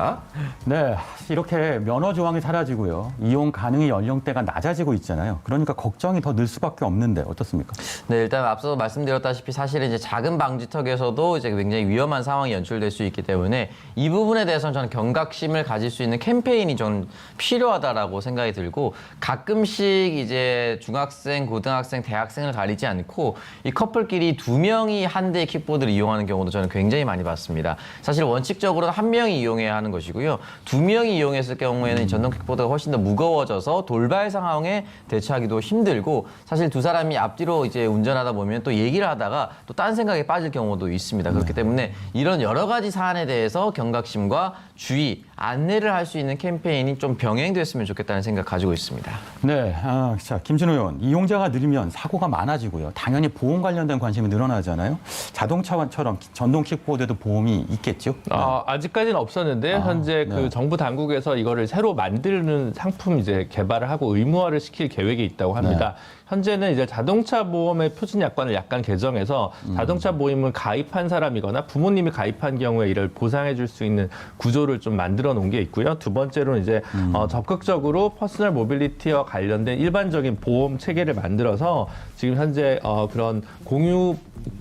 네, 이렇게 면허 조항이 사라지고요. 이용 가능의 연령대가 낮아지고 있잖아요. 그러니까 걱정이 더 늘 수밖에 없는데 어떻습니까? 네, 일단 앞서 말씀드렸다시피 사실은 이제 작은 방지턱에서도 이제 굉장히 위험한 상황이 연출될 수 있기 때문에 이 부분에 대해서는 저는 경각심을 가질 수 있는 캠페인이 좀 필요하다라고 생각이 들고 가끔씩 이제 중학생, 고등학생, 대학생을 가리지 않고 이 커플끼리 2명이 한 대의 킥보드를 이용하는 경우도 저는 굉장히 많이 봤습니다. 사실 원칙적으로는 1명이 이용해야 하는 것이고요. 2명이 이용했을 경우에는 이 전동 킥보드가 훨씬 더 무거워져서 돌발 상황에 대처하기도 힘들고 사실 두 사람이 앞뒤로 이제 운전하다 보면 또 얘기를 하다가 또 딴 생각에 빠질 경우도 있습니다. 그렇기 때문에 이런 여러 가지 사안에 대해서 경각심과 주의, 안내를 할 수 있는 캠페인이 좀 병행됐으면 좋겠다는 생각 가지고 있습니다. 네, 자 김진우 의원, 이용자가 늘면 사고가 많아지고요. 당연히 보험 관련된 관심이 늘어나잖아요. 자동차처럼 전동 킥보드에도 보험이 있겠죠? 아직까지는 없었는데 현재 그 정부 당국에서 이거를 새로 만드는 상품 이제 개발을 하고 의무화를 시킬 계획이 있다고 합니다. 현재는 이제 자동차 보험의 표준 약관을 약간 개정해서 자동차 보험을 가입한 사람이거나 부모님이 가입한 경우에 이를 보상해 줄 수 있는 구조를 좀 만들어 만들어 놓은 게 있고요. 두 번째로는 이제 적극적으로 퍼스널 모빌리티와 관련된 일반적인 보험 체계를 만들어서 지금 현재 그런 공유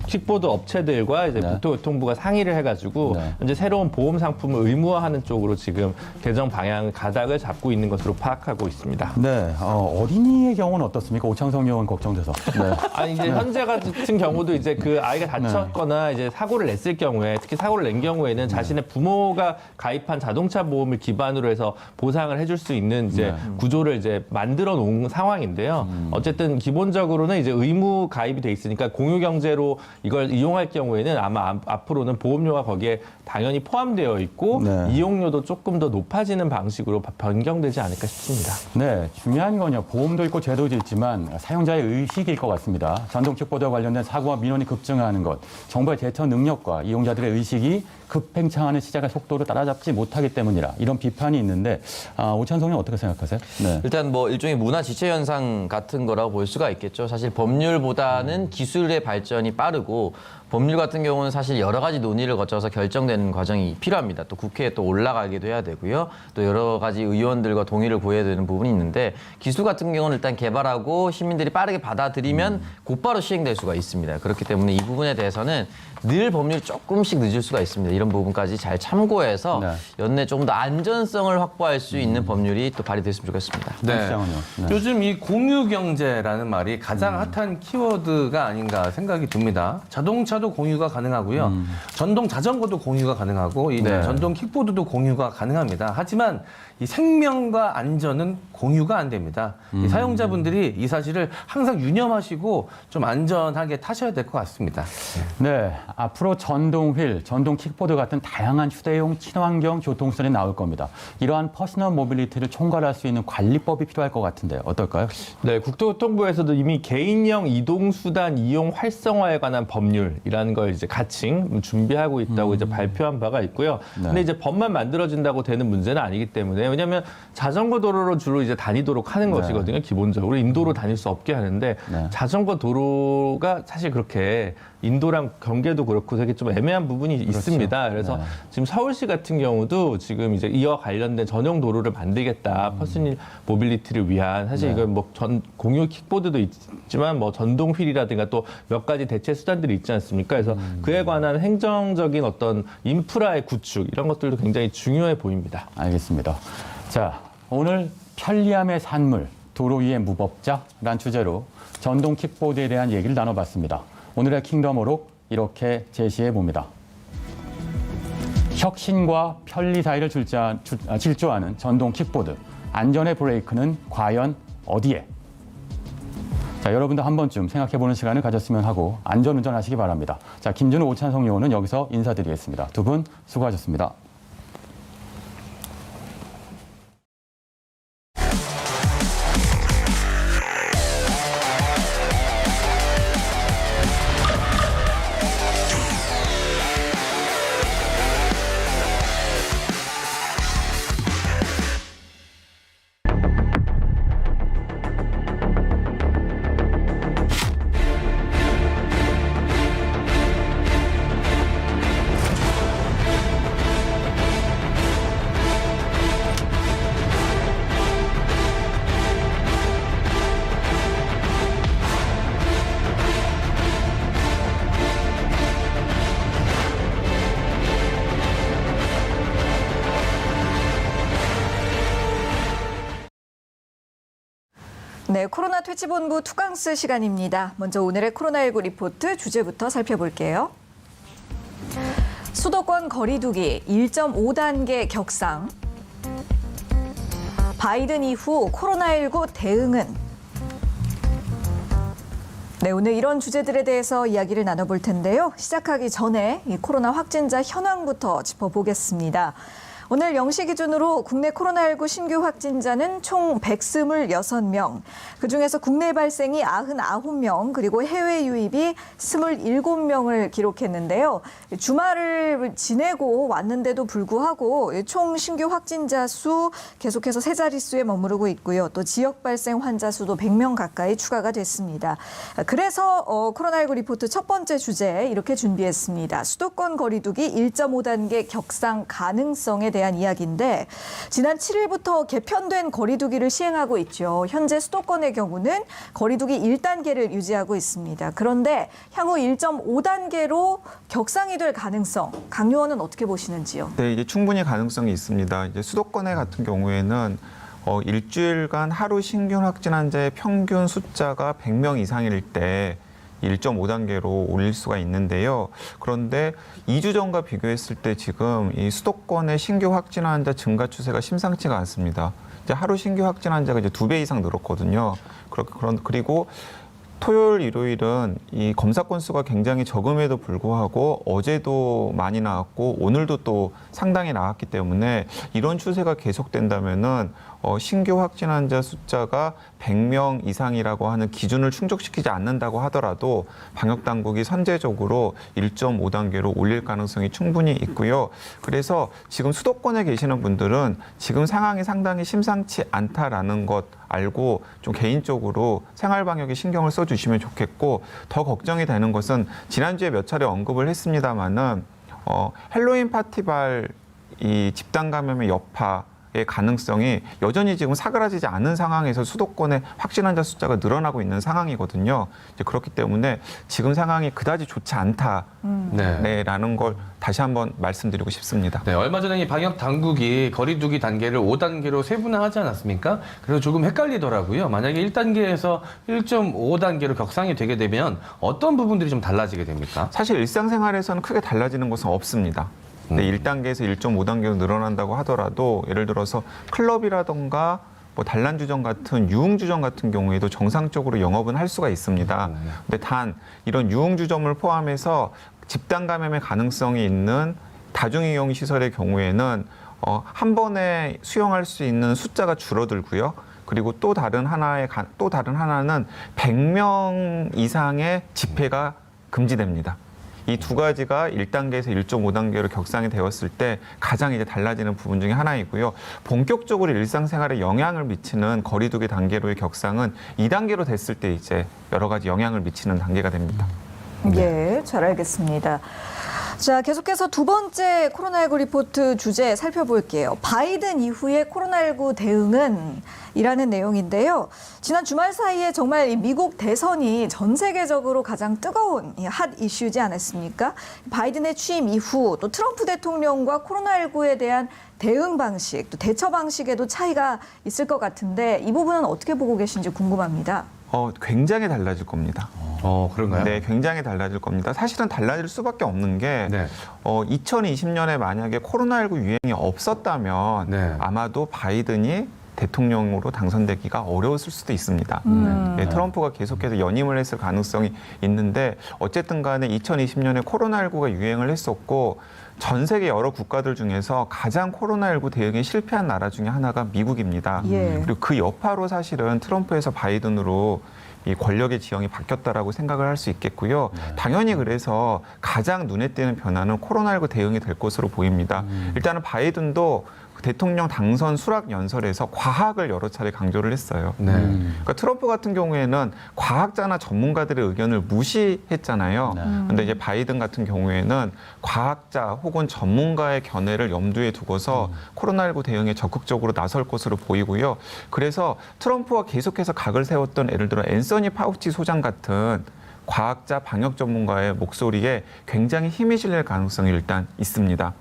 킥보드 업체들과 이제 국토교통부가 상의를 해가지고 현재 새로운 보험 상품을 의무화하는 쪽으로 지금 개정 방향 가닥을 잡고 있는 것으로 파악하고 있습니다. 네, 어린이의 경우는 어떻습니까? 오창성 의원 걱정돼서. 네. 아니 이제 현재 같은 경우도 이제 그 아이가 다쳤거나 이제 사고를 냈을 경우에 특히 사고를 낸 경우에는 자신의 부모가 가입한 자동차 보험을 기반으로 해서 보상을 해줄 수 있는 이제 구조를 이제 만들어 놓은 상황인데요. 어쨌든 기본적으로는 이제 의무 가입이 돼 있으니까 공유 경제로 이걸 이용할 경우에는 아마 앞으로는 보험료가 거기에 당연히 포함되어 있고 이용료도 조금 더 높아지는 방식으로 변경되지 않을까 싶습니다. 네, 중요한 건요. 보험도 있고 제도도 있지만 사용자의 의식일 것 같습니다. 전동 킥보드와 관련된 사고와 민원이 급증하는 것, 정부의 대처 능력과 이용자들의 의식이 급팽창하는 시작의 속도를 따라잡지 못하기 때문이라 이런 비판이 있는데 오찬성 의원 어떻게 생각하세요? 네. 일단 뭐 일종의 문화 지체 현상 같은 거라고 볼 수가 있겠죠. 사실 법률보다는 기술의 발전이 빠르고 법률 같은 경우는 사실 여러 가지 논의를 거쳐서 결정되는 과정이 필요합니다. 또 국회에 또 올라가기도 해야 되고요. 또 여러 가지 의원들과 동의를 구해야 되는 부분이 있는데 기술 같은 경우는 일단 개발하고 시민들이 빠르게 받아들이면 곧바로 시행될 수가 있습니다. 그렇기 때문에 이 부분에 대해서는 늘 법률이 조금씩 늦을 수가 있습니다. 이런 부분까지 잘 참고해서 연내 좀 더 안전성을 확보할 수 있는 법률이 또 발의됐으면 좋겠습니다. 네. 요즘 이 공유 경제라는 말이 가장 핫한 키워드가 아닌가 생각이 듭니다. 자동차도 공유가 가능하고요. 전동 자전거도 공유가 가능하고 이 전동 킥보드도 공유가 가능합니다. 하지만 이 생명과 안전은 공유가 안 됩니다. 이 사용자분들이 이 사실을 항상 유념하시고 좀 안전하게 타셔야 될 것 같습니다. 네, 앞으로 전동 휠, 전동 킥보드 같은 다양한 휴대용 친환경 교통수단이 나올 겁니다. 이러한 퍼스널 모빌리티를 총괄할 수 있는 관리법이 필요할 것 같은데 어떨까요? 네, 국토교통부에서도 이미 개인형 이동수단 이용 활성화에 관한 법률이라는 걸 이제 가칭 준비하고 있다고 이제 발표한 바가 있고요. 근데 이제 법만 만들어진다고 되는 문제는 아니기 때문에 왜냐하면 자전거 도로로 주로 이제 다니도록 하는 것이거든요. 기본적으로 인도로 다닐 수 없게 하는데 자전거 도로가 사실 그렇게 인도랑 경계도 그렇고 되게 좀 애매한 부분이 있습니다. 그래서 지금 서울시 같은 경우도 지금 이제 이와 관련된 전용 도로를 만들겠다. 퍼스널 모빌리티를 위한 사실 이건 뭐 공유 킥보드도 있지만 뭐 전동 휠이라든가 또 몇 가지 대체 수단들이 있지 않습니까? 그래서 그에 관한 행정적인 어떤 인프라의 구축 이런 것들도 굉장히 중요해 보입니다. 알겠습니다. 자, 오늘 편리함의 산물, 도로 위의 무법자란 주제로 전동 킥보드에 대한 얘기를 나눠봤습니다. 오늘의 킹덤 오록 이렇게 제시해 봅니다. 혁신과 편리 사이를 질주하는 전동 킥보드. 안전의 브레이크는 과연 어디에? 자, 여러분도 한 번쯤 생각해보는 시간을 가졌으면 하고 안전운전 하시기 바랍니다. 자, 김준우, 오찬성 의원은 여기서 인사드리겠습니다. 두 분 수고하셨습니다. 네, 코로나 퇴치본부 투강스 시간입니다. 먼저 오늘의 코로나19 리포트 주제부터 살펴볼게요. 수도권 거리두기 1.5단계 격상. 바이든 이후 코로나19 대응은? 네, 오늘 이런 주제들에 대해서 이야기를 나눠볼 텐데요. 시작하기 전에 이 코로나 확진자 현황부터 짚어보겠습니다. 오늘 0시 기준으로 국내 코로나19 신규 확진자는 총 126명, 그중에서 국내 발생이 99명, 그리고 해외 유입이 27명을 기록했는데요. 주말을 지내고 왔는데도 불구하고 총 신규 확진자 수 계속해서 세 자릿수에 머무르고 있고요. 또 지역 발생 환자 수도 100명 가까이 추가가 됐습니다. 그래서 코로나19 리포트 첫 번째 주제 이렇게 준비했습니다. 수도권 거리두기 1.5단계 격상 가능성에 대한 이야기인데 지난 7일부터 개편된 거리두기를 시행하고 있죠. 현재 수도권의 경우는 거리두기 1단계를 유지하고 있습니다. 그런데 향후 1.5단계로 격상이 될 가능성, 강 의원은 어떻게 보시는지요? 네, 이제 충분히 가능성이 있습니다. 이제 수도권의 같은 경우에는 일주일간 하루 신규 확진 환자의 평균 숫자가 100명 이상일 때 1.5단계로 올릴 수가 있는데요. 그런데 2주 전과 비교했을 때 지금 이 수도권의 신규 확진 환자 증가 추세가 심상치가 않습니다. 이제 하루 신규 확진 환자가 이제 2배 이상 늘었거든요. 그리고 토요일, 일요일은 이 검사 건수가 굉장히 적음에도 불구하고 어제도 많이 나왔고 오늘도 또 상당히 나왔기 때문에 이런 추세가 계속된다면은 신규 확진 환자 숫자가 100명 이상이라고 하는 기준을 충족시키지 않는다고 하더라도 방역 당국이 선제적으로 1.5단계로 올릴 가능성이 충분히 있고요. 그래서 지금 수도권에 계시는 분들은 지금 상황이 상당히 심상치 않다라는 것 알고 좀 개인적으로 생활 방역에 신경을 써주시면 좋겠고, 더 걱정이 되는 것은 지난주에 몇 차례 언급을 했습니다마는 헬로윈 파티발 이 집단 감염의 여파의 가능성이 여전히 지금 사그라지지 않은 상황에서 수도권의 확진 환자 숫자가 늘어나고 있는 상황이거든요. 이제 그렇기 때문에 지금 상황이 그다지 좋지 않다라는 걸 다시 한번 말씀드리고 싶습니다. 네, 얼마 전에 이 방역 당국이 거리두기 단계를 5단계로 세분화하지 않았습니까? 그래서 조금 헷갈리더라고요. 만약에 1단계에서 1.5단계로 격상이 되게 되면 어떤 부분들이 좀 달라지게 됩니까? 사실 일상생활에서는 크게 달라지는 것은 없습니다. 네, 1단계에서 1.5단계로 늘어난다고 하더라도 예를 들어서 클럽이라던가 뭐 단란주점 같은 유흥주점 같은 경우에도 정상적으로 영업은 할 수가 있습니다. 근데 단 이런 유흥주점을 포함해서 집단 감염의 가능성이 있는 다중이용 시설의 경우에는 한 번에 수용할 수 있는 숫자가 줄어들고요. 그리고 또 다른 하나는 100명 이상의 집회가 금지됩니다. 이 두 가지가 1단계에서 1.5단계로 격상이 되었을 때 가장 이제 달라지는 부분 중에 하나이고요. 본격적으로 일상생활에 영향을 미치는 거리두기 단계로의 격상은 2단계로 됐을 때 이제 여러 가지 영향을 미치는 단계가 됩니다. 예, 잘 알겠습니다. 자, 계속해서 두 번째 코로나19 리포트 주제 살펴볼게요. 바이든 이후의 코로나19 대응은? 이라는 내용인데요. 지난 주말 사이에 정말 이 미국 대선이 전 세계적으로 가장 뜨거운 핫 이슈지 않았습니까? 바이든의 취임 이후 또 트럼프 대통령과 코로나19에 대한 대응 방식, 또 대처 방식에도 차이가 있을 것 같은데 이 부분은 어떻게 보고 계신지 궁금합니다. 굉장히 달라질 겁니다. 그런가요? 네, 굉장히 달라질 겁니다. 사실은 달라질 수밖에 없는 게 2020년에 만약에 코로나19 유행이 없었다면 아마도 바이든이 대통령으로 당선되기가 어려웠을 수도 있습니다. 네, 트럼프가 계속해서 연임을 했을 가능성이 있는데 어쨌든 간에 2020년에 코로나19가 유행을 했었고 전 세계 여러 국가들 중에서 가장 코로나19 대응에 실패한 나라 중에 하나가 미국입니다. 그리고 그 여파로 사실은 트럼프에서 바이든으로 이 권력의 지형이 바뀌었다라고 생각을 할 수 있겠고요. 당연히 그래서 가장 눈에 띄는 변화는 코로나19 대응이 될 것으로 보입니다. 일단은 바이든도 대통령 당선 수락 연설에서 과학을 여러 차례 강조를 했어요. 그러니까 트럼프 같은 경우에는 과학자나 전문가들의 의견을 무시했잖아요. 그런데 이제 바이든 같은 경우에는 과학자 혹은 전문가의 견해를 염두에 두고서 코로나19 대응에 적극적으로 나설 것으로 보이고요. 그래서 트럼프와 계속해서 각을 세웠던 예를 들어 앤서니 파우치 소장 같은 과학자 방역 전문가의 목소리에 굉장히 힘이 실릴 가능성이 일단 있습니다.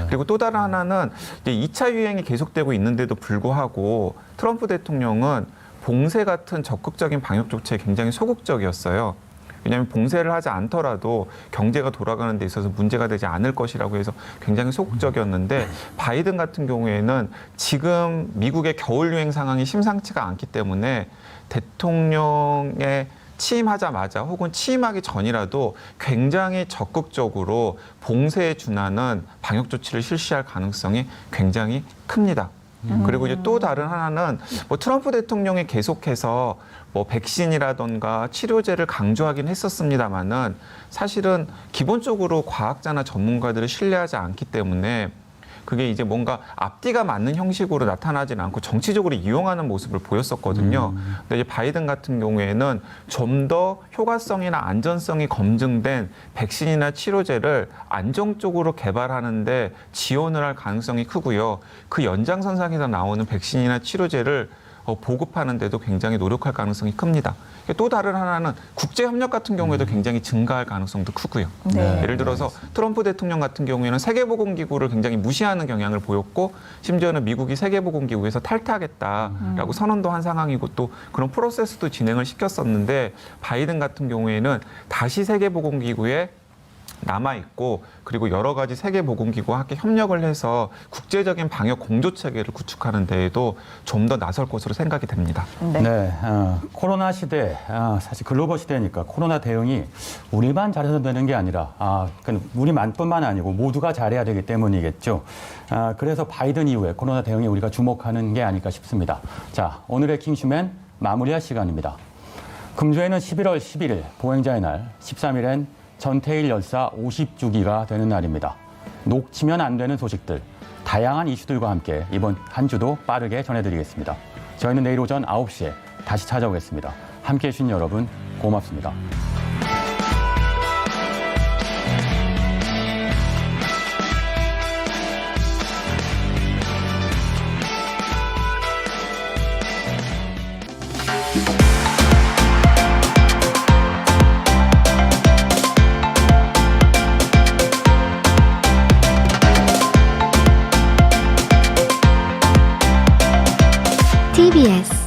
그리고 또 다른 하나는 이제 2차 유행이 계속되고 있는데도 불구하고 트럼프 대통령은 봉쇄 같은 적극적인 방역 조치에 굉장히 소극적이었어요. 왜냐하면 봉쇄를 하지 않더라도 경제가 돌아가는 데 있어서 문제가 되지 않을 것이라고 해서 굉장히 소극적이었는데 바이든 같은 경우에는 지금 미국의 겨울 유행 상황이 심상치가 않기 때문에 대통령의 취임하자마자 혹은 취임하기 전이라도 굉장히 적극적으로 봉쇄에 준하는 방역 조치를 실시할 가능성이 굉장히 큽니다. 그리고 이제 또 다른 하나는 뭐 트럼프 대통령이 계속해서 뭐 백신이라던가 치료제를 강조하긴 했었습니다만은 사실은 기본적으로 과학자나 전문가들을 신뢰하지 않기 때문에 그게 이제 뭔가 앞뒤가 맞는 형식으로 나타나지는 않고 정치적으로 이용하는 모습을 보였었거든요. 근데 이제 바이든 같은 경우에는 좀 더 효과성이나 안전성이 검증된 백신이나 치료제를 안정적으로 개발하는데 지원을 할 가능성이 크고요. 그 연장선상에서 나오는 백신이나 치료제를 보급하는 데도 굉장히 노력할 가능성이 큽니다. 또 다른 하나는 국제 협력 같은 경우에도 굉장히 증가할 가능성도 크고요. 네. 예를 들어서 트럼프 대통령 같은 경우에는 세계보건기구를 굉장히 무시하는 경향을 보였고 심지어는 미국이 세계보건기구에서 탈퇴하겠다라고 선언도 한 상황이고 또 그런 프로세스도 진행을 시켰었는데 바이든 같은 경우에는 다시 세계보건기구에 남아있고 그리고 여러 가지 세계보건기구와 함께 협력을 해서 국제적인 방역 공조체계를 구축하는 데에도 좀 더 나설 것으로 생각이 됩니다. 네, 코로나 시대, 사실 글로벌 시대니까 코로나 대응이 우리만 잘해서 되는 게 아니라 우리만뿐만 아니고 모두가 잘해야 되기 때문이겠죠. 그래서 바이든 이후에 코로나 대응에 우리가 주목하는 게 아닐까 싶습니다. 자, 오늘의 킹슈맨 마무리할 시간입니다. 금주에는 11월 11일 보행자의 날, 13일엔 전태일 열사 50주기가 되는 날입니다. 놓치면 안 되는 소식들, 다양한 이슈들과 함께 이번 한 주도 빠르게 전해드리겠습니다. 저희는 내일 오전 9시에 다시 찾아오겠습니다. 함께해 주신 여러분 고맙습니다. TBS